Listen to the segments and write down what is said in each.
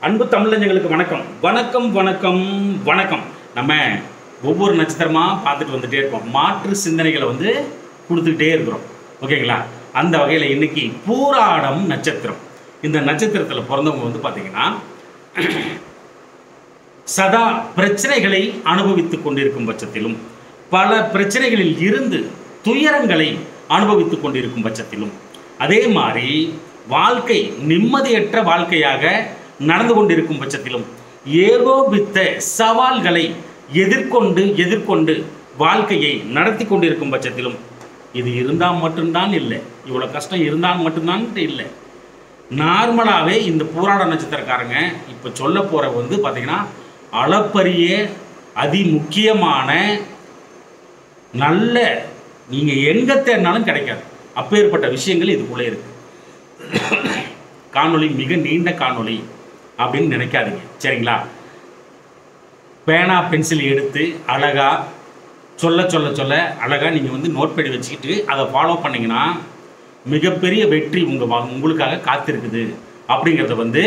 அன்பு தமிழஞ்சங்களுக்கு வணக்கம் வணக்கம் வணக்கம் வணக்கம். நம்ம ஒவ்வொரு நட்சத்திரமாக பார்த்துட்டு வந்துட்டே இருக்கோம். மாற்று சிந்தனைகளை வந்து கொடுத்துக்கிட்டே இருக்கிறோம். ஓகேங்களா? அந்த வகையில் இன்னைக்கு பூராடம் நட்சத்திரம். இந்த நட்சத்திரத்தில் பிறந்தவங்க வந்து பார்த்தீங்கன்னா சதா பிரச்சனைகளை அனுபவித்துக் கொண்டிருக்கும் பட்சத்திலும், பல பிரச்சனைகளில் இருந்து துயரங்களை அனுபவித்துக் கொண்டிருக்கும் பட்சத்திலும், அதே மாதிரி வாழ்க்கை நிம்மதியற்ற வாழ்க்கையாக நடந்து கொண்டிருக்கும் பட்சத்திலும், ஏகோபித்த சவால்களை எதிர்கொண்டு வாழ்க்கையை நடத்தி கொண்டிருக்கும் பட்சத்திலும், இது இருந்தால் மட்டும்தான் இல்லை, இவ்வளோ கஷ்டம் இருந்தால் மட்டும்தான் இல்லை. நார்மலாகவே இந்த பூராட நட்சத்திரக்காரங்க இப்போ சொல்ல போகிற வந்து பார்த்திங்கன்னா அளப்பரிய அதி முக்கியமான நல்ல நீங்கள் எங்கே தேடினாலும் கிடைக்காது அப்பேற்பட்ட விஷயங்கள் இதுக்குள்ளே இருக்குது. காணொளி மிக நீண்ட காணொளி அப்படின்னு நினைக்காதீங்க, சரிங்களா? பேனா பென்சில் எடுத்து அழகாக சொல்ல அழகாக நீங்கள் வந்து நோட் பண்ணி வச்சுக்கிட்டு அதை ஃபாலோ பண்ணிங்கன்னா மிகப்பெரிய வெற்றி உங்களுக்காக காத்திருக்குது அப்படிங்கிறத வந்து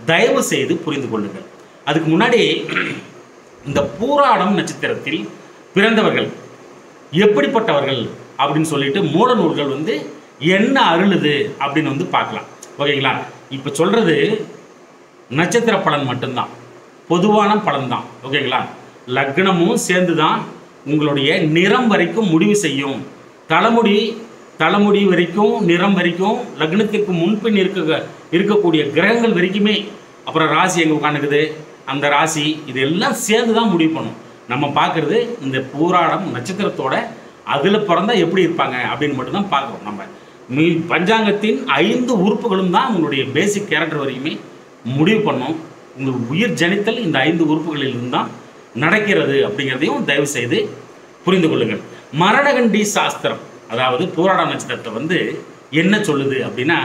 தயவு செய்து புரிந்து கொள்ளுங்கள். அதுக்கு முன்னாடி இந்த பூராடம் நட்சத்திரத்தில் பிறந்தவர்கள் எப்படிப்பட்டவர்கள் அப்படின்னு சொல்லிட்டு மூல நூல்கள் வந்து என்ன அருளுது அப்படின்னு வந்து பார்க்கலாம். ஓகேங்களா? இப்போ சொல்கிறது நட்சத்திர பலன் மட்டும்தான், பொதுவான பலன் தான். ஓகேங்களா? லக்னமும் சேர்ந்து தான் உங்களுடைய நிறம் வரைக்கும் முடிவு செய்யும். தலைமுடி வரைக்கும், நிறம் வரைக்கும், லக்னத்திற்கு முன்பின் இருக்கக்கூடிய கிரகங்கள் வரைக்குமே, அப்புறம் ராசி எங்கே உட்காந்துக்குது, அந்த ராசி, இதெல்லாம் சேர்ந்து தான் முடிவு பண்ணும். நம்ம பார்க்குறது இந்த பூராடம் நட்சத்திரத்தோட அதில் பிறந்தால் எப்படி இருப்பாங்க அப்படின்னு மட்டும்தான் பார்க்குறோம். நம்ம பஞ்சாங்கத்தின் 5 உறுப்புகளும் தான் உங்களுடைய பேசிக் கேரக்டர் வரைக்குமே முடிவு பண்ணோம். உங்கள் உயிர் ஜனித்தல் இந்த 5 உறுப்புகளிலிருந்து தான் நடக்கிறது அப்படிங்கிறதையும் தயவு செய்து புரிந்து கொள்ளுங்கள். மரணகண்டி சாஸ்திரம், அதாவது பூராட நட்சத்திரத்தை வந்து என்ன சொல்லுது அப்படின்னா,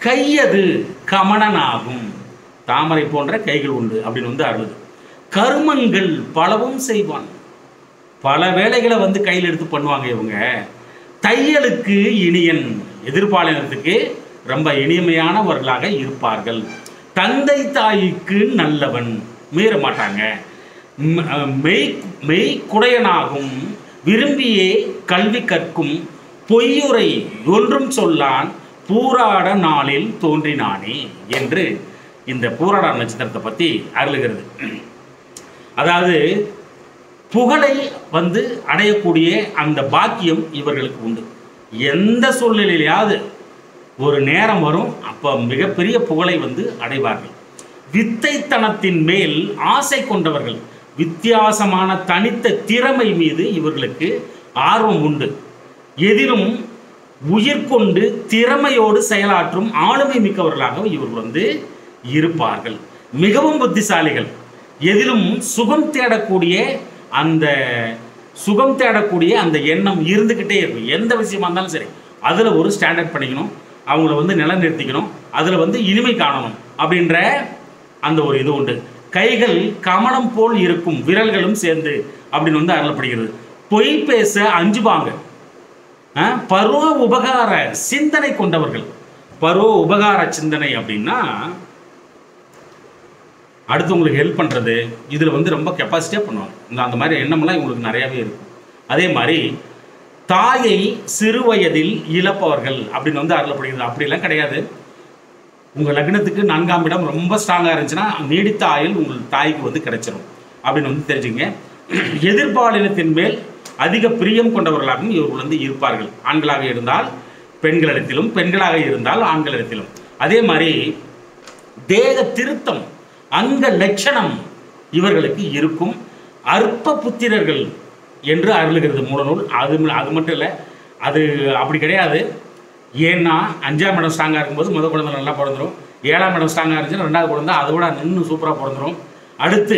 கையது கமனனாகும், தாமரை போன்ற கைகள் உண்டு அப்படின்னு வந்து அருளுது. கருமங்கள் பலவும் செய்வான், பல வேலைகளை வந்து கையில் எடுத்து பண்ணுவாங்க இவங்க. தையலுக்கு இனியன், எதிர்பாலினத்துக்கு ரொம்ப இனிமையானவர்களாக இருப்பார்கள். தந்தை தாய்க்கு நல்லவன், மீற மாட்டாங்க. மெய்க்குடையனாகும், விரும்பியே கல்வி கற்கும், பொய்யுரை ஒன்றும் சொல்லான், பூராட நாளில் தோன்றினானே என்று இந்த பூராட நட்சத்திரத்தை பற்றி அருளுகிறது. அதாவது புகழை வந்து அடையக்கூடிய அந்த பாக்கியம் இவர்களுக்கு உண்டு. எந்த சூழ்நிலையிலாவது ஒரு நேரம் வரும், அப்போ மிகப்பெரிய புகழை வந்து அடைவார்கள். வித்தைத்தனத்தின் மேல் ஆசை கொண்டவர்கள், வித்தியாசமான தனித்த திறமை மீது இவர்களுக்கு ஆர்வம் உண்டு. எதிலும் உயிர் கொண்டு திறமையோடு செயலாற்றும் ஆளுமை மிக்கவர்களாக இவர்கள் வந்து இருப்பார்கள். மிகவும் புத்திசாலிகள். எதிலும் சுகம் தேடக்கூடிய அந்த எண்ணம் இருந்துக்கிட்டே இருக்கும். எந்த விஷயமா இருந்தாலும் சரி, அதில் ஒரு ஸ்டாண்டர்ட் பண்ணிக்கணும், அவங்கள வந்து நிலைநிறுத்திக்கணும், அதில் வந்து இனிமை காணணும் அப்படின்ற அந்த ஒரு இது உண்டு. கைகள் கமலம் போல் இருக்கும், விரல்களும் சேர்ந்து அப்படின்னு வந்து அருளப்படுகிறது. பொய் பேச அஞ்சுவாங்க. பருவ உபகார சிந்தனை கொண்டவர்கள். பருவ உபகார சிந்தனை அப்படின்னா அடுத்தவங்களுக்கு ஹெல்ப் பண்ணுறது, இதில் வந்து ரொம்ப கெப்பாசிட்டியாக பண்ணுவாங்க. அந்த மாதிரி எண்ணமெல்லாம் இவங்களுக்கு நிறையாவே இருக்கும். அதே மாதிரி தாயை சிறு வயதில் இழப்பவர்கள் அப்படின்னு வந்து அருளப்படுகிறது. அப்படிலாம் கிடையாது. உங்கள் லக்னத்துக்கு 4ஆம் இடம் ரொம்ப ஸ்ட்ராங்காக இருந்துச்சுன்னா நீடித்த ஆயுள் உங்கள் தாய்க்கு வந்து கிடைச்சிடும் அப்படின்னு வந்து தெரிஞ்சுங்க. எதிர்பாலினத்தின் மேல் அதிக பிரியம் கொண்டவர்களாகவும் இவர்கள் வந்து இருப்பார்கள். ஆண்களாக இருந்தால் பெண்களிடத்திலும், பெண்களாக இருந்தால் ஆண்களிடத்திலும். அதே மாதிரி தேக திருத்தம், அங்க லட்சணம் இவர்களுக்கு இருக்கும். அற்ப புத்திரர்கள் என்று அருளுகிறது மூலநூல். அது மட்டும் இல்லை, அது அப்படி கிடையாது. ஏன்னா 5ஆம் இடம் ஸ்ட்ராங்காக இருக்கும்போது முதல் குழந்தை நல்லா பிறந்துடும். 7ஆம் இடம் ஸ்ட்ராங்காக இருந்துச்சுன்னா 2வது குழந்தை அதை விட இன்னும் சூப்பராக பிறந்துடும். அடுத்து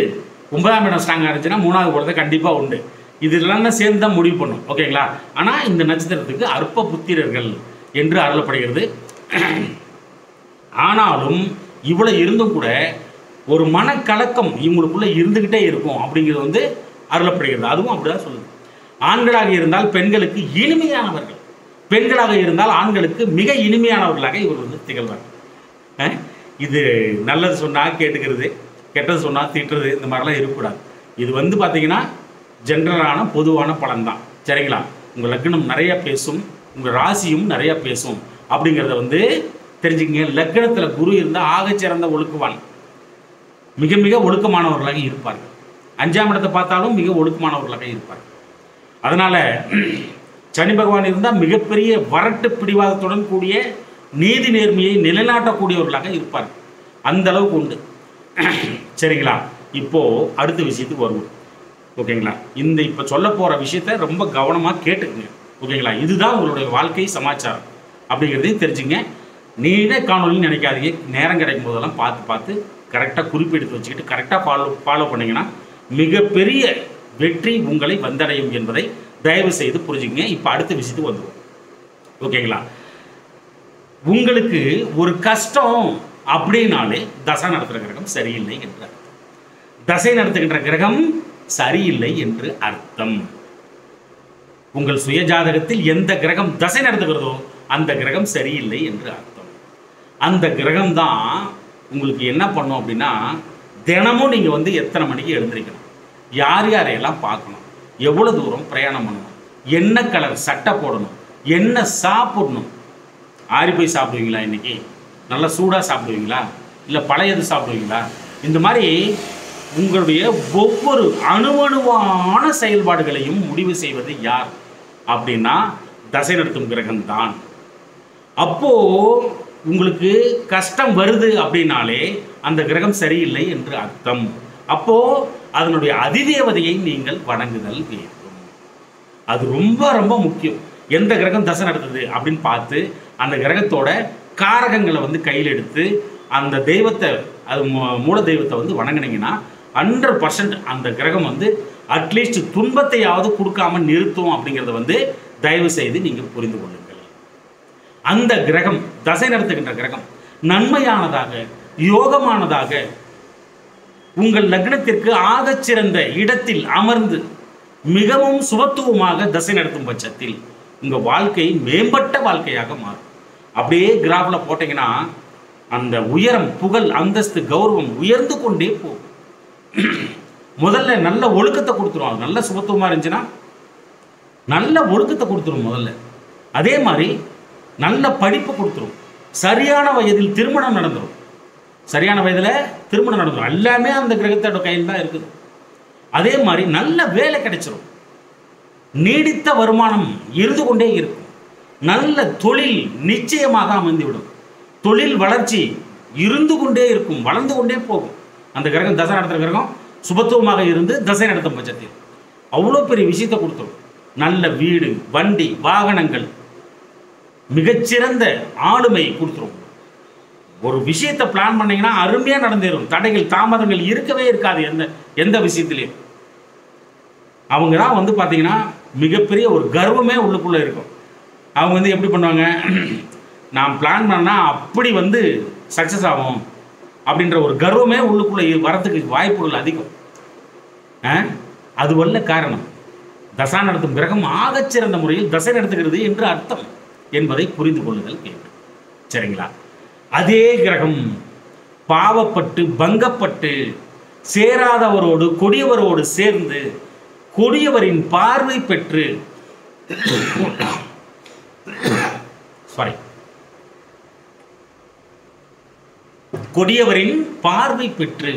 9ஆம் இடம் ஸ்ட்ராங்காக இருந்துச்சுன்னா 3வது குழந்தை கண்டிப்பாக உண்டு. இதெல்லாம் சேர்ந்து தான் முடிவு பண்ணும். ஓகேங்களா? ஆனால் இந்த நட்சத்திரத்துக்கு அற்ப புத்திரர்கள் என்று அருளப்படுகிறது. ஆனாலும் இவ்வளோ இருந்தும் கூட ஒரு மனக்கலக்கம் இவங்களுக்குள்ளே இருந்துக்கிட்டே இருக்கும் அப்படிங்கிறது வந்து அருளப்படுகிறது. அதுவும் அப்படிதான் சொல்லுது. ஆண்களாக இருந்தால் பெண்களுக்கு இனிமையானவர்கள், பெண்களாக இருந்தால் ஆண்களுக்கு மிக இனிமையானவர்களாக இவர் வந்து திகழ்வார். இது நல்லது சொன்னால் கேட்டுக்கிறது, கெட்டது சொன்னால் திட்டுறது, இந்த மாதிரிலாம் இருக்கக்கூடாது. இது வந்து பார்த்தீங்கன்னா ஜென்ரலான பொதுவான பலன் தான். சரிங்களா? உங்கள் லக்னம் நிறையா பேசும், உங்கள் ராசியும் நிறையா பேசும் அப்படிங்கிறத வந்து தெரிஞ்சுக்கங்க. லக்னத்தில் குரு இருந்தால் ஆகச்சிறந்த ஒழுக்குவான், மிக மிக ஒழுக்கமானவர்களாக இருப்பார்கள். 5ஆம் இடத்தை பார்த்தாலும் மிக ஒழுக்கமானவர்களாக இருப்பார்கள். அதனால் சனி பகவான் இருந்தால் மிகப்பெரிய வரட்டு பிடிவாதத்துடன் கூடிய நீதி நேர்மையை நிலைநாட்டக்கூடியவர்களாக இருப்பார்கள். அந்த அளவுக்கு உண்டு. சரிங்களா? இப்போது அடுத்த விஷயத்துக்கு வருவோம். ஓகேங்களா? இந்த இப்போ சொல்ல போகிற விஷயத்த ரொம்ப கவனமாக கேட்டுக்குங்க. ஓகேங்களா? இதுதான் உங்களுடைய வாழ்க்கை சமாச்சாரம் அப்படிங்கிறதையும் தெரிஞ்சுங்க. நீண்ட காணொலின்னு நினைக்காதீங்க. நேரம் கிடைக்கும் போதெல்லாம் பார்த்து கரெக்டாக குறிப்பெடுத்து வச்சுக்கிட்டு கரெக்டாக ஃபாலோ பண்ணிங்கன்னா மிகப்பெரிய வெற்றி உங்களை வந்தடையும் என்பதை தயவு செய்து புரிஞ்சுங்க. இப்போ அடுத்த விஷயத்துக்கு வந்துடுவோம். ஓகேங்களா? உங்களுக்கு ஒரு கஷ்டம் அப்படின்னாலே தசை நடத்துகிற கிரகம் சரியில்லை என்று அர்த்தம். தசை நடத்துகின்ற கிரகம் சரியில்லை என்று அர்த்தம். உங்கள் சுய ஜாதகத்தில் எந்த கிரகம் தசை நடத்துகிறதோ அந்த கிரகம் சரியில்லை என்று அர்த்தம். அந்த கிரகம் தான் உங்களுக்கு என்ன பண்ணும் அப்படின்னா, தினமும் நீங்கள் வந்து எத்தனை மணிக்கு எழுந்திருக்கணும், யார் யாரையெல்லாம் பார்க்கணும், எவ்வளோ தூரம் பிரயாணம் பண்ணணும், என்ன கலர் சட்டை போடணும், என்ன சாப்பிடணும். ஆறி போய் சாப்பிடுவீங்களா, இன்றைக்கி நல்லா சூடாக சாப்பிடுவீங்களா, இல்லை பழையது சாப்பிடுவீங்களா, இந்த மாதிரி உங்களுடைய ஒவ்வொரு அணுவணுவான செயல்பாடுகளையும் முடிவு செய்வது யார் அப்படின்னா தசை நடத்தும் கிரகம்தான். அப்போது உங்களுக்கு கஷ்டம் வருது அப்படின்னாலே அந்த கிரகம் சரியில்லை என்று அர்த்தம். அப்போது அதனுடைய அதிதேவதையை நீங்கள் வணங்குதல் வேண்டும். அது ரொம்ப ரொம்ப முக்கியம். எந்த கிரகம் தசை நடத்துது அப்படின்னு பார்த்து அந்த கிரகத்தோட காரகங்களை வந்து கையில் எடுத்து அந்த தெய்வத்தை, அது மூல தெய்வத்தை வந்து வணங்கினீங்கன்னா 100% அந்த கிரகம் வந்து அட்லீஸ்ட் துன்பத்தையாவது கொடுக்காம நிறுத்தும் அப்படிங்கிறத வந்து தயவு செய்து நீங்கள் புரிந்து கொள்ளுங்கள். அந்த கிரகம் தசை நடத்துகின்ற கிரகம் நன்மையானதாக யோகமானதாக உங்கள் லக்னத்திற்கு ஆகச்சிறந்த இடத்தில் அமர்ந்து மிகவும் சுபத்துவமாக தசை நடத்தும் பட்சத்தில் உங்கள் வாழ்க்கை மேம்பட்ட வாழ்க்கையாக மாறும். அப்படியே கிராஃபில் போட்டிங்கன்னா அந்த உயரம், புகழ், அந்தஸ்து, கௌரவம் உயர்ந்து கொண்டே போகும். முதல்ல நல்ல ஒழுக்கத்தை கொடுத்துரும். அது நல்ல சுபத்துவமாக இருந்துச்சுன்னா நல்ல ஒழுக்கத்தை கொடுத்துரும் முதல்ல. அதே மாதிரி நல்ல படிப்பு கொடுத்துரும். சரியான வயதில் திருமணம் நடந்துடும். சரியான வயதில் திருமணம் நடந்துடும். எல்லாமே அந்த கிரகத்தோட கையில் தான் இருக்குது. அதே மாதிரி நல்ல வேலை கிடைச்சிடும். நீடித்த வருமானம் இருந்து கொண்டே இருக்கும். நல்ல தொழில் நிச்சயமாக அமைந்துவிடும். தொழில் வளர்ச்சி இருந்து கொண்டே இருக்கும், வளர்ந்து கொண்டே போகும். அந்த கிரகம் தசை நடத்துகிற கிரகம் சுபத்துவமாக இருந்து தசை நடத்தும் பட்சத்தில் அவ்வளோ பெரிய விஷயத்தை கொடுத்துரும். நல்ல வீடு, வண்டி, வாகனங்கள், மிகச்சிறந்த ஆளுமை கொடுத்துரும். ஒரு விஷயத்தை பிளான் பண்ணிங்கன்னா அருமையாக நடந்துடும். தடைகள், தாமதங்கள் இருக்கவே இருக்காது எந்த விஷயத்துலையும். அவங்க தான் வந்து பார்த்தீங்கன்னா மிகப்பெரிய ஒரு கர்வமே உள்ளுக்குள்ளே இருக்கும். அவங்க வந்து எப்படி பண்ணுவாங்க, நான் பிளான் பண்ணால் அப்படி வந்து சக்ஸஸ் ஆகும் அப்படின்ற ஒரு கர்வமே உள்ளுக்குள்ளே வரத்துக்கு வாய்ப்புகள் அதிகம். அது வல்ல காரணம் தசா நடத்தும் கிரகம் ஆகச்சிறந்த முறையில் தசை நடத்துகிறது என்று அர்த்தம் என்பதை புரிந்து கொள்ளுதல் வேண்டும். சரிங்களா? அதே கிரகம் பாவப்பட்டு பங்கப்பட்டு சேராதவரோடு கொடியவரோடு சேர்ந்து கொடியவரின் பார்வை பெற்று கொடியவரின் பார்வை பெற்று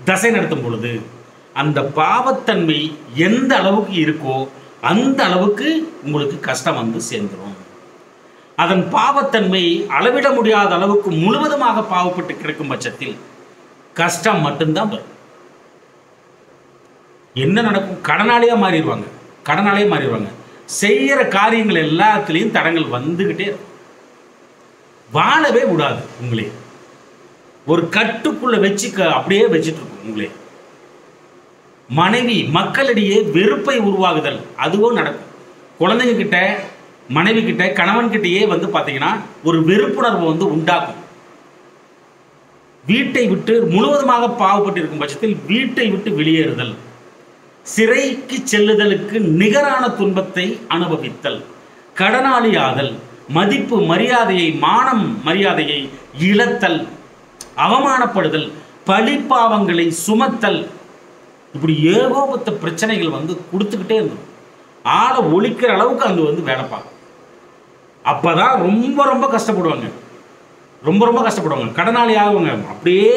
தசை நடத்தும் பொழுது அந்த பாவத்தன்மை எந்த அளவுக்கு இருக்கோ அந்த அளவுக்கு உங்களுக்கு கஷ்டம் வந்து சேர்ந்துடும். அதன் பாவத்தன்மை அளவிட முடியாத அளவுக்கு முழுவதுமாக பாவப்பட்டு கிடக்கும் பட்சத்தில் கஷ்டம் மட்டும்தான் வரும். என்ன நடக்கும்? கடனாளியாக மாறிடுவாங்க. செய்கிற காரியங்கள் எல்லாத்துலேயும் தடங்கள் வந்துக்கிட்டே இருக்கும். வாழவே விடாது. உங்களே ஒரு கட்டுக்குள்ளே வச்சு அப்படியே வச்சுட்டு இருக்கும். உங்களே மனைவி மக்களிடையே வெறுப்பை உருவாகுதல் அதுவும் நடக்கும். குழந்தைங்க கிட்ட, மனைவி கிட்ட, கணவன் கிட்டேயே வந்து பார்த்தீங்கன்னா ஒரு வெறுப்புணர்வு வந்து உண்டாக்கும். வீட்டை விட்டு முழுவதுமாக பாவப்பட்டு இருக்கும் பட்சத்தில் வீட்டை விட்டு வெளியேறுதல், சிறைக்கு செல்லுதலுக்கு நிகரான துன்பத்தை அனுபவித்தல், கடனாளியாதல், மதிப்பு மரியாதையை, மானம் மரியாதையை இழத்தல், அவமானப்படுதல், பழிப்பாவங்களை சுமத்தல், இப்படி ஏகோபத்த பிரச்சனைகள் வந்து கொடுத்துக்கிட்டே இருந்தோம். ஆளை ஒழிக்கிற அளவுக்கு அது வேலை பார்க்கும். அப்பதான் ரொம்ப ரொம்ப கஷ்டப்படுவாங்க, ரொம்ப ரொம்ப கஷ்டப்படுவாங்க, கடனாளி ஆகுவாங்க. அப்படியே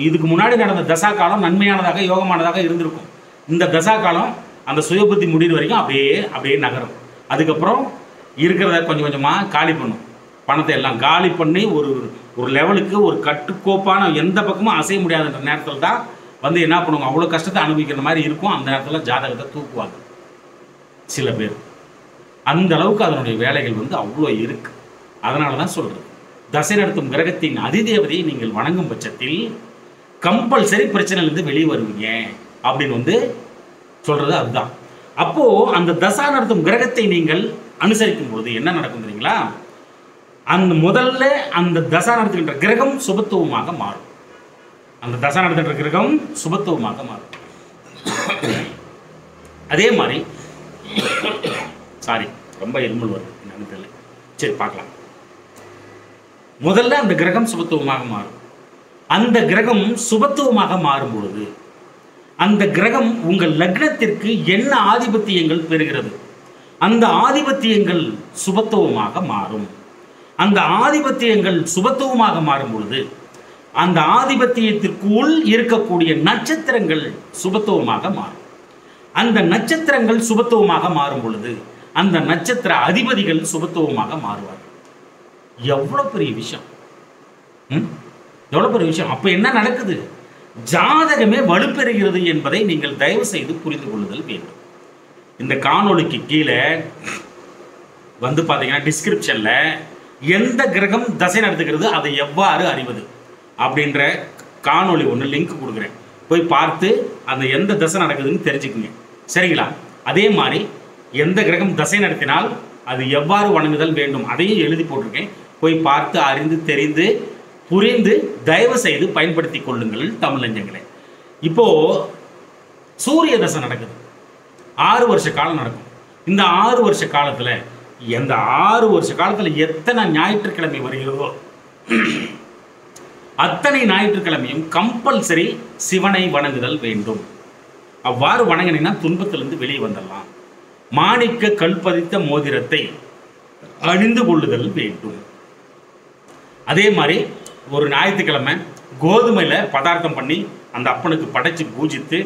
இதுக்கு முன்னாடி நடந்த தசா காலம் நன்மையானதாக யோகமானதாக இருந்திருக்கும். இந்த தசா காலம் அந்த சுயபுத்தி முடிவு வரைக்கும் அப்படியே நகரும். அதுக்கப்புறம் இருக்கிறத கொஞ்சம் கொஞ்சமாக காலி பண்ணும். பணத்தை எல்லாம் காலி பண்ணி ஒரு லெவலுக்கு ஒரு கட்டுக்கோப்பான எந்த பக்கமும் அசைய முடியாதுன்ற நேரத்தில் தான் என்ன பண்ணுவாங்க, அவ்வளோ கஷ்டத்தை அனுபவிக்கிற மாதிரி இருக்கும். அந்த நேரத்தில் ஜாதகத்தை தூக்குவாங்க சில பேர். அந்த அளவுக்கு அதனுடைய வேலைகள் அவ்வளோ இருக்கு. அதனால தான் சொல்றது, தசை நடத்தும் கிரகத்தின் அதிதேவதையை நீங்கள் வணங்கும் பட்சத்தில் கம்பல்சரி பிரச்சனையிலிருந்து வெளியே வருவீங்க அப்படின்னு சொல்றது அதுதான். அப்போ அந்த தசா நடத்தும் கிரகத்தை நீங்கள் அனுசரிக்கும் பொழுது என்ன நடக்கும் தெரியுங்களா? அந்த முதல்ல அந்த தசா நடத்துகின்ற கிரகம் சுபத்துவமாக மாறும். அந்த தசா நடத்துகின்ற கிரகம் சுபத்துவமாக மாறும். அதே மாதிரி சாரி, ரொம்ப எலும்பல் வருது என்னன்னு தெரியல. சரி பார்க்கலாம். முதல்ல அந்த கிரகம் சுபத்துவமாக மாறும். அந்த கிரகம் சுபத்துவமாக மாறும் பொழுது அந்த கிரகம் உங்கள் லக்னத்திற்கு என்ன ஆதிபத்தியங்கள் பெறுகிறது, அந்த ஆதிபத்தியங்கள் சுபத்துவமாக மாறும். அந்த ஆதிபத்தியங்கள் சுபத்துவமாக மாறும் பொழுது அந்த ஆதிபத்தியத்திற்குள் இருக்கக்கூடிய நட்சத்திரங்கள் சுபத்துவமாக மாறும். அந்த நட்சத்திரங்கள் சுபத்துவமாக மாறும் பொழுது அந்த நட்சத்திர அதிபதிகள் சுபத்துவமாக மாறுவார்கள். எவ்வளவு பெரிய விஷயம், எவ்வளவு பெரிய விஷயம். அப்ப என்ன நடக்குது? ஜாதகமே வலுப்பெறுகிறது என்பதை நீங்கள் தயவு செய்து புரிந்து கொள்ளுதல் வேண்டும். இந்த காணொளிக்கு கீழே பார்த்தீங்கன்னா டிஸ்கிரிப்ஷன்ல எந்த கிரகம் தசை நடத்துகிறது, அதை எவ்வாறு அறிவது அப்படின்ற காணொளி ஒன்று லிங்க் கொடுக்குறேன். போய் பார்த்து அந்த எந்த தசை நடக்குதுன்னு தெரிஞ்சுக்குங்க. சரிங்களா? அதே மாதிரி எந்த கிரகம் தசை நடத்தினால் அது எவ்வாறு வணங்குதல் வேண்டும் அதையும் எழுதி போட்டிருக்கேன். போய் பார்த்து அறிந்து தெரிந்து புரிந்து தயவு செய்து பயன்படுத்தி கொள்ளுங்கள் தமிழஞ்சங்களே. இப்போ சூரிய தசை நடக்குது, 6 வருஷ காலம் நடக்கும். இந்த 6 வருஷ காலத்தில் எந்த 6 வருஷ காலத்தில் எத்தனை ஞாயிற்றுக்கிழமை வருகிறதோ அத்தனை ஞாயிற்றுக்கிழமையும் கம்பல்சரி சிவனை வணங்குதல் வேண்டும். அவ்வாறு வணங்கினீங்கன்னா துன்பத்திலிருந்து வெளியே வந்துடலாம். மாணிக்க கல்பதித்த மோதிரத்தை அணிந்து கொள்ளுதல் வேண்டும். அதே மாதிரி ஒரு ஞாயிற்றுக்கிழமை கோதுமையில் பதார்த்தம் பண்ணி அந்த அப்பனுக்கு படைச்சு பூஜித்து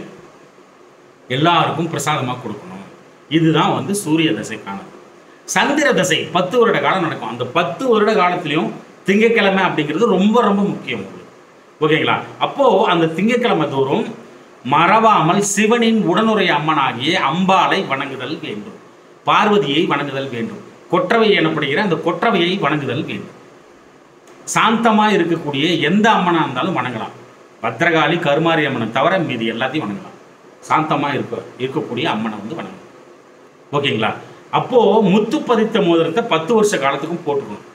எல்லாருக்கும் பிரசாதமாக கொடுக்கணும். இதுதான் சூரிய தசைக்கானது. சந்திர தசை 10 வருட காலம் நடக்கும். அந்த 10 வருட காலத்திலையும் திங்கட்கிழமை அப்படிங்கிறது ரொம்ப ரொம்ப முக்கியம். ஓகேங்களா? அப்போ அந்த திங்கட்கிழமை தோறும் மறவாமல் சிவனின் உடனுரை அம்மனாகிய அம்பாளை வணங்குதல் வேண்டும். பார்வதியை வணங்குதல் வேண்டும். கொற்றவை எனப்படுகிற அந்த கொற்றவையை வணங்குதல் வேண்டும். சாந்தமாக இருக்கக்கூடிய எந்த அம்மனாக இருந்தாலும் வணங்கலாம். பத்ரகாளி கருமாரி அம்மனை தவிர மீதி எல்லாத்தையும் வணங்கலாம். சாந்தமாக இருக்கக்கூடிய அம்மனை வணங்கலாம். ஓகேங்களா? அப்போது முத்து பதித்த மோதிரத்தை 10 வருஷ காலத்துக்கும் போட்டுக்கணும்.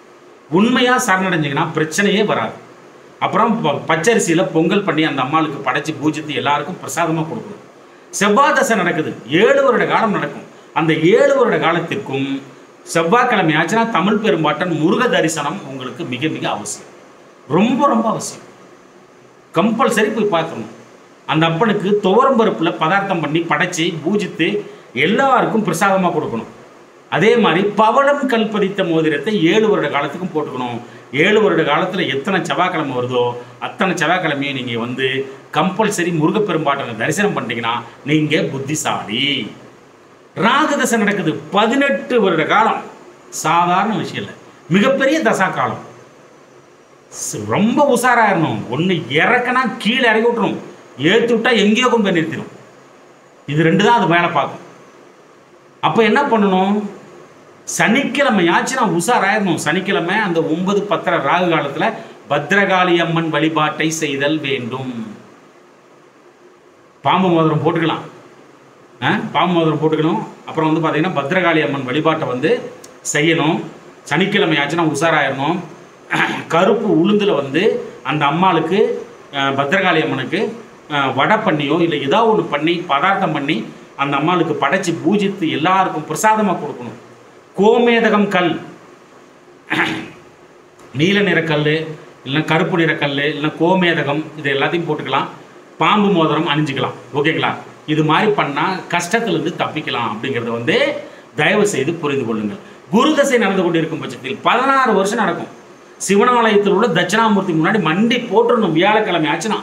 உண்மையாக சரணடைஞ்சிங்கன்னா பிரச்சனையே வராது. அப்புறம் பச்சரிசியில் பொங்கல் பண்ணி அந்த அம்மாளுக்கு படைச்சி பூஜித்து எல்லாருக்கும் பிரசாதமாக கொடுக்கணும். செவ்வாய் தசை நடக்குது, 7 வருட காலம் நடக்கும். அந்த 7 வருட காலத்திற்கும் செவ்வாய்க்கிழமை ஆச்சுன்னா தமிழ் பெரும்பாட்டன் முருக தரிசனம் உங்களுக்கு மிக மிக அவசியம், ரொம்ப ரொம்ப அவசியம். கம்பல்சரி போய் பார்க்கணும். அந்த அப்பனுக்கு துவரம்பருப்பில் பதார்த்தம் பண்ணி படைச்சி பூஜித்து எல்லாருக்கும் பிரசாதமாக கொடுக்கணும். அதே மாதிரி பவளம் கல்பதித்த மோதிரத்தை 7 வருட காலத்துக்கும் போட்டுக்கணும். 7 வருட காலத்தில் எத்தனை செவ்வாய்க்கிழமை வருதோ அத்தனை செவ்வாய்க்கிழமையும் நீங்கள் கம்பல்சரி முருகப்பெரும்பாட்டனை தரிசனம் பண்ணிட்டீங்கன்னா நீங்கள் புத்திசாலி. ராகதசை நடக்குது, 18 வருட காலம். சாதாரண விஷயம் இல்லை, மிகப்பெரிய தசா காலம். ரொம்ப உஷாராயிரணும். ஒன்று இறக்கனா கீழே இறக்கி விட்டுரும், ஏற்றி விட்டா எங்கேயோ கொண்டு போய் நிறுத்திடும். இது 2 தான் அது வேலை பார்க்கும். அப்போ என்ன பண்ணணும்? சனிக்கிழமையாச்சும் நான் உஷாராயிரணும். சனிக்கிழமை அந்த 9:10 ராகு காலத்தில் பத்ரகாளி அம்மன் வழிபாட்டை செய்தல் வேண்டும். பாம்பு மோதிரம் போட்டுக்கலாம், பாம்பு மோதிரம் போட்டுக்கணும். அப்புறம் பார்த்தீங்கன்னா பத்ரகாளி அம்மன் வழிபாட்டை செய்யணும். சனிக்கிழமையாச்சுன்னா உஷாராயிரணும். கருப்பு உளுந்தில் அந்த அம்மாளுக்கு பத்ரகாளி அம்மனுக்கு வடை பண்ணியோ இல்லை ஏதாவது ஒன்று பண்ணி பதார்த்தம் பண்ணி அந்த அம்மாளுக்கு படைச்சி பூஜித்து எல்லாருக்கும் பிரசாதமாக கொடுக்கணும். கோமேதகம் கல், நீல நிற கல், இல்லைன்னா கருப்பு நிற கல், இல்லைன்னா கோமேதகம், இது எல்லாத்தையும் போட்டுக்கலாம். பாம்பு மோதிரம் அணிஞ்சிக்கலாம். ஓகேங்களா? இது மாதிரி பண்ணால் கஷ்டத்துலேருந்து தப்பிக்கலாம் அப்படிங்கிறத வந்து தயவு செய்து புரிந்து கொள்ளுங்கள். குரு தசை நடந்து கொண்டு இருக்கும் பட்சத்தில் 16 வருஷம் நடக்கும். சிவனாலயத்தில் உள்ள தட்சிணாமூர்த்தி முன்னாடி மண்டி போட்டுடணும். வியாழக்கிழமை ஆச்சுன்னா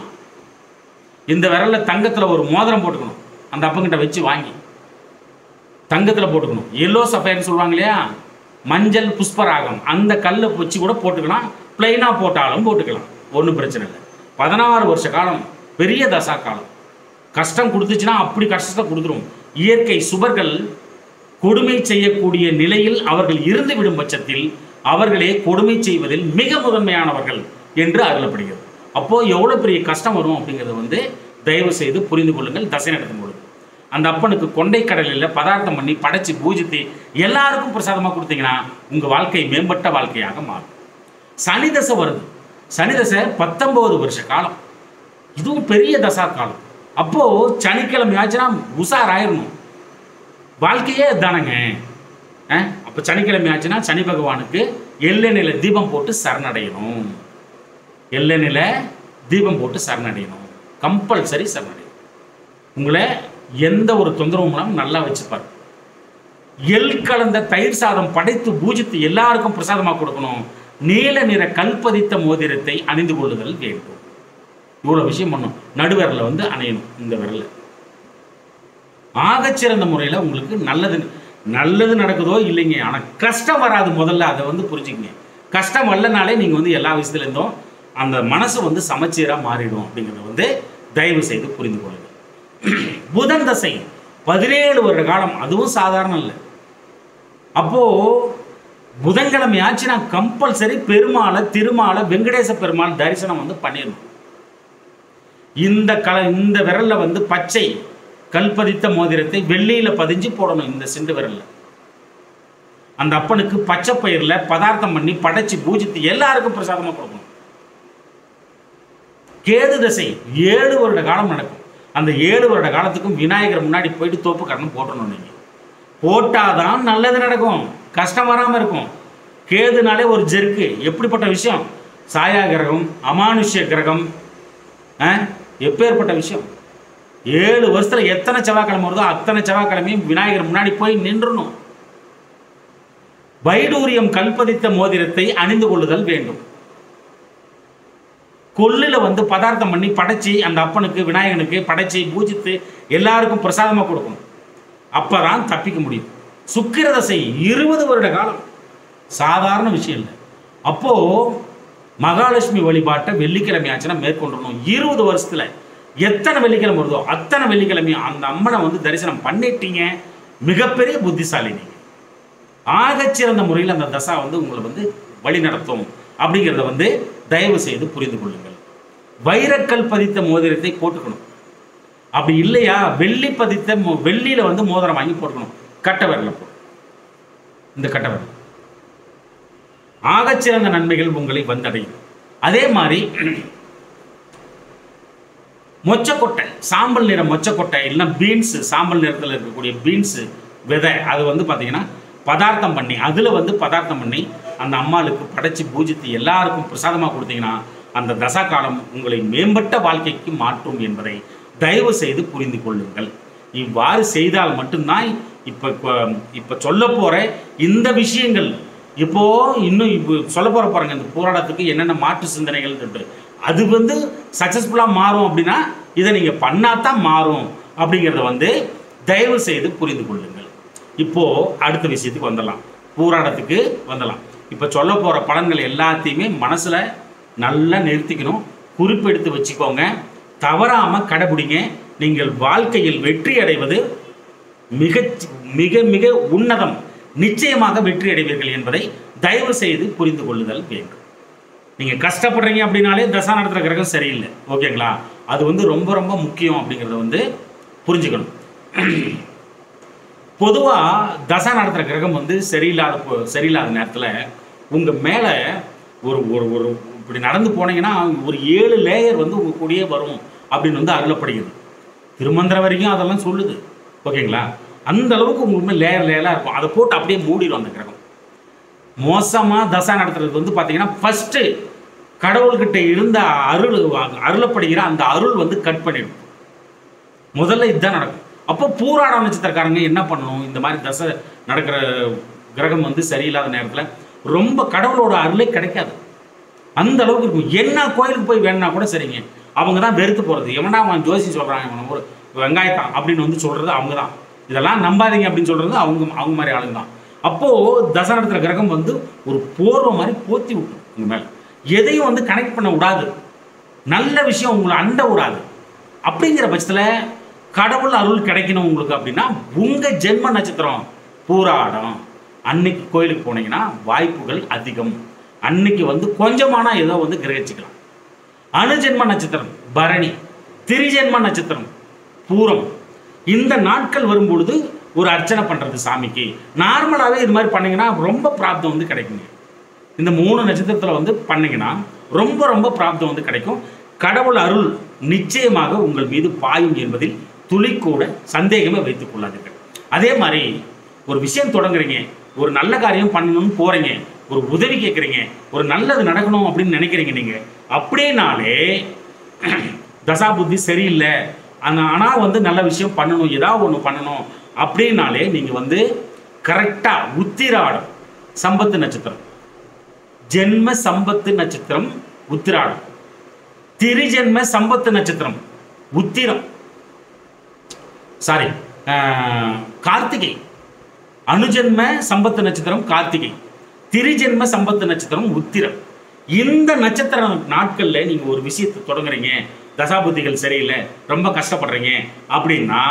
இந்த விரலில் தங்கத்தில் ஒரு மோதிரம் போட்டுக்கணும். அந்த அப்பங்கிட்ட வச்சு வாங்கி தங்கத்தில் போட்டுக்கணும். எல்லோ சஃபயர்னு சொல்லுவாங்க இல்லையா, மஞ்சள் புஷ்பராகம், அந்த கல்லை வச்சு கூட போட்டுக்கலாம். பிளைனாக போட்டாலும் போட்டுக்கலாம், ஒன்றும் பிரச்சனை இல்லை. 16 வருஷ காலம் பெரிய தசா காலம். கஷ்டம் கொடுத்துச்சுன்னா அப்படி கஷ்டத்தை கொடுத்துரும். இயற்கை சுபர்கள் கொடுமை செய்யக்கூடிய நிலையில் அவர்கள் இருந்து விடும் பட்சத்தில் அவர்களே கொடுமை செய்வதில் மிக முதன்மையானவர்கள் என்று அருளப்படுகிறது. அப்போது எவ்வளோ பெரிய கஷ்டம் வரும் அப்படிங்கிறத வந்து தயவு செய்து புரிந்து கொள்ளுங்கள். தசை நடத்தும் பொழுது அந்த அப்பனுக்கு கொண்டை கடலில் பதார்த்தம் பண்ணி படைச்சி பூஜித்து எல்லாருக்கும் பிரசாதமாக கொடுத்தீங்கன்னா உங்கள் வாழ்க்கை மேம்பட்ட வாழ்க்கையாக மாறும். சனி தசை வருது. சனி தசை 19 வருஷ காலம். இதுவும் பெரிய தசா காலம். அப்போது சனிக்கிழமை ஆச்சுன்னா உஷாராயிரணும். வாழ்க்கையே தானங்க. அப்போ சனிக்கிழமை ஆச்சுன்னா சனி பகவானுக்கு எள்ளெண்ணில தீபம் போட்டு சரணடையணும். எள்ளெண்ணில தீபம் போட்டு சரணடையணும். கம்பல்சரி சரணடையணும். உங்களை எந்த ஒரு தொந்தரவு மூலம் நல்லா வச்சுப்பார். எள் கலந்த தயிர் சாதம் படைத்து பூஜித்து எல்லாருக்கும் பிரசாதமாக கொடுக்கணும். நீல நிற கல்பதித்த மோதிரத்தை அணிந்து கொள்ளுதல் வேண்டும். இவ்வளோ விஷயம் பண்ணும். நடுவிரலில் வந்து அணையணும். இந்த விரலில் ஆகச்சிறந்த முறையில் உங்களுக்கு நல்லது நடக்குதோ இல்லைங்க, ஆனால் கஷ்டம் வராது. முதல்ல அதை வந்து புரிஞ்சுக்கங்க. கஷ்டம் வரலனாலே நீங்கள் வந்து எல்லா விஷயத்துலேருந்தும் அந்த மனசு வந்து சமச்சீராக மாறிடும் அப்படிங்கிறத வந்து தயவு செய்து புரிந்து கொள்ளுங்கள். புதன் தசை 17 வருட காலம். அதுவும் சாதாரணம் இல்லை. அப்போது புதன்கிழமை ஆச்சுன்னா கம்பல்சரி பெருமாளை, திருமாலை, வெங்கடேச பெருமாள் தரிசனம் வந்து பண்ணிடணும். இந்த விரலில் வந்து பச்சை கல்பதித்த மோதிரத்தை வெள்ளியில் பதிஞ்சு போடணும். இந்த சிண்டு விரலில் அந்த அப்பனுக்கு பச்சை பயிரில் பதார்த்தம் பண்ணி படைச்சி பூஜித்து எல்லாருக்கும் பிரசாதமாக கொடுக்கணும். கேது தசை 7 வருட காலம் நடக்கும். அந்த 7 வருட காலத்துக்கும் விநாயகர் முன்னாடி போயிட்டு தோப்பு கரணம் போட்டணும். நீங்கள் போட்டாதான் நல்லது நடக்கும், கஷ்டம் வராமல் இருக்கும். கேதுனாலே ஒரு ஜெருக்கு. எப்படிப்பட்ட விஷயம்! சாயா கிரகம், அமானுஷ்ய கிரகம், எப்பேற்பட்ட விஷயம். 7 வருஷத்தில் எத்தனை செவ்வாய்க்கிழமை வருதோ அத்தனை செவ்வாய்க்கிழமையும் விநாயகர் முன்னாடி போய் நின்றணும். வைடூரியம் கல்பதித்த மோதிரத்தை அணிந்து கொள்ளுதல் வேண்டும். கொல்லில் வந்து பதார்த்தம் பண்ணி படைச்சி அந்த அப்பனுக்கு, விநாயகனுக்கு படைச்சி பூஜித்து எல்லாருக்கும் பிரசாதமாக கொடுக்கணும். அப்போ தான் தப்பிக்க முடியும். சுக்கிர தசை 20 வருட காலம். சாதாரண விஷயம் இல்லை. அப்போது மகாலட்சுமி வழிபாட்டை வெள்ளிக்கிழமை ஆச்சுன்னா மேற்கொண்டுடணும். 20 வருஷத்தில் எத்தனை வெள்ளிக்கிழமை வருதோ அத்தனை வெள்ளிக்கிழமையும் அந்த அம்மனை வந்து தரிசனம் பண்ணிட்டீங்க. மிகப்பெரிய புத்திசாலி நீங்கள். ஆகச்சிறந்த முறையில் அந்த தசா வந்து உங்களை வந்து வழி நடத்தும் அப்படிங்கிறத வந்து தயவு செய்து புரிந்து கொள்ளுங்கள். வைரக்கல் பதித்த மோதிரத்தை போட்டுக்கணும். அப்படி இல்லையா வெள்ளி பதித்த வெள்ளியில் வந்து மோதிரம் வாங்கி போட்டுக்கணும். கட்டை விரலில் போடும். இந்த கட்டை விரல் ஆகச்சிறந்த நன்மைகள் உங்களை வந்தடையும். அதே மாதிரி மொச்சக்கொட்டை, சாம்பல் நிற மொச்சக்கொட்டை இல்லைன்னா பீன்ஸு, சாம்பல் நிறத்தில் இருக்கக்கூடிய பீன்ஸு விதை, அது வந்து பார்த்தீங்கன்னா பதார்த்தம் பண்ணி அதில் வந்து பதார்த்தம் பண்ணி அந்த அம்மாளுக்கு படைச்சி பூஜித்து எல்லாருக்கும் பிரசாதமாக கொடுத்தீங்கன்னா அந்த தசா காலம் உங்களை மேம்பட்ட வாழ்க்கைக்கு மாற்றும் என்பதை தயவு செய்து புரிந்து கொள்ளுங்கள். இவ்வாறு செய்தால் மட்டும்தான் இப்போ சொல்ல போகிற இந்த விஷயங்கள் இப்போ சொல்ல போகிறாங்க. இந்த போராட்டத்துக்கு என்னென்ன மாற்று சிந்தனைகள் அது வந்து சக்ஸஸ்ஃபுல்லாக மாறும். அப்படின்னா இதை நீங்கள் பண்ணாதான் மாறும் அப்படிங்கிறத வந்து தயவு செய்து புரிந்து கொள்ளுங்கள். இப்போது அடுத்த விஷயத்துக்கு வந்துடலாம். போராட்டத்துக்கு வந்துடலாம். இப்போ சொல்ல போகிற பலன்கள் எல்லாத்தையுமே மனசில் நல்லா நிறுத்திக்கணும். குறிப்பெடுத்து வச்சுக்கோங்க. தவறாமல் கடைபிடிங்க. நீங்கள் வாழ்க்கையில் வெற்றி அடைவது மிக மிக மிக உன்னதம். நிச்சயமாக வெற்றி அடைவீர்கள் என்பதை தயவு செய்து புரிந்து கொள்ளுதல் வேண்டும். நீங்கள் கஷ்டப்படுறீங்க அப்படின்னாலே தசா நடத்துகிற கிரகம் சரியில்லை. ஓகேங்களா? அது வந்து ரொம்ப ரொம்ப முக்கியம் அப்படிங்கிறத வந்து புரிஞ்சுக்கணும். பொதுவாக தசா நடத்துகிற கிரகம் வந்து சரியில்லாத நேரத்தில் உங்கள் மேலே ஒரு ஒரு ஒரு இப்படி நடந்து போனீங்கன்னா ஒரு 7 லேயர் வந்து உங்கள் கூடயே வரும் அப்படின்னு வந்து அருளப்படுகிறது. திருமந்திரம் வரைக்கும் அதெல்லாம் சொல்லுது. ஓகேங்களா? அந்த அளவுக்கு உங்களுக்கு லேயர் லேயராக இருக்கும். அதை போட்டு அப்படியே மூடிடும் அந்த கிரகம். மோசமாக தசா நடத்துறது வந்து பார்த்தீங்கன்னா ஃபஸ்ட்டு கடவுள்கிட்ட இருந்த அருள் அருளப்படுகிற அந்த அருள் வந்து கட் பண்ணிடும். முதல்ல இதுதான் நடக்கும். அப்போ பூராட நட்சத்திரக்காரங்க என்ன பண்ணணும்? இந்த மாதிரி தசை நடக்கிற கிரகம் வந்து சரியில்லாத நேரத்தில் ரொம்ப கடவுளோட அருளே கிடைக்காது, அந்த அளவுக்கு இருக்கும். என்ன கோயிலுக்கு போய் வேணும்னா கூட சரிங்க, அவங்க தான் வெறுத்து போகிறது. எவனா அவன் ஜோசி சொல்கிறான், இவன் ஒரு வெங்காயத்தான் அப்படின்னு வந்து சொல்கிறது அவங்க தான். இதெல்லாம் நம்பாதீங்க அப்படின்னு சொல்கிறது அவங்க மாதிரி ஆளுங்க தான். அப்போது தசை நடத்துகிற கிரகம் வந்து ஒரு போர்வை மாதிரி போத்தி விட்டும் உங்கள் மேலே. எதையும் வந்து கனெக்ட் பண்ண விடாது, நல்ல விஷயம் உங்களை அண்ட விடாது. அப்படிங்கிற பட்சத்தில் கடவுள் அருள் கிடைக்கணும் உங்களுக்கு அப்படின்னா உங்கள் ஜென்ம நட்சத்திரம் பூராடம் அன்னைக்கு கோயிலுக்கு போனீங்கன்னா வாய்ப்புகள் அதிகம். அன்னைக்கு வந்து கொஞ்சமான ஏதோ வந்து கிரகிச்சிக்கலாம். அணுஜென்ம நட்சத்திரம் பரணி, திரிஜென்ம நட்சத்திரம் பூரம், இந்த நாட்கள் வரும்பொழுது ஒரு அர்ச்சனை பண்ணுறது சாமிக்கு நார்மலாகவே இது மாதிரி பண்ணிங்கன்னா ரொம்ப பிராப்தம் வந்து கிடைக்குங்க. இந்த 3 நட்சத்திரத்தில் வந்து பண்ணிங்கன்னா ரொம்ப ரொம்ப பிராப்தம் வந்து கிடைக்கும். கடவுள் அருள் நிச்சயமாக உங்கள் மீது பாயும் என்பதில் துளிக்கூட சந்தேகமே வைத்துக் கொள்ளாதீர்கள். அதே மாதிரி ஒரு விஷயம் தொடங்குறீங்க, ஒரு நல்ல காரியம் பண்ணணும்னு போகிறீங்க, ஒரு உதவி கேட்குறீங்க, ஒரு நல்லது நடக்கணும் அப்படின்னு நினைக்கிறீங்க. நீங்கள் அப்படின்னாலே தசா புத்தி சரியில்லை, ஆனால் வந்து நல்ல விஷயம் பண்ணணும், ஏதாவது ஒன்று பண்ணணும் அப்படின்னாலே நீங்கள் வந்து கரெக்டாக உத்திராடம் சம்பத்து நட்சத்திரம், ஜென்ம சம்பத்து நட்சத்திரம் உத்திராடம், திரிஜென்ம சம்பத்து நட்சத்திரம் உத்திரம், சாரி கார்த்திகை, அணுஜென்ம சம்பத்து நட்சத்திரம் கார்த்திகை, திரிஜென்ம சம்பத்து நட்சத்திரம் உத்திரம். இந்த நட்சத்திர நாட்களில் நீங்கள் ஒரு விஷயத்தை தொடங்குறீங்க, தசாபுத்திகள் சரியில்லை, ரொம்ப கஷ்டப்படுறீங்க அப்படின்னா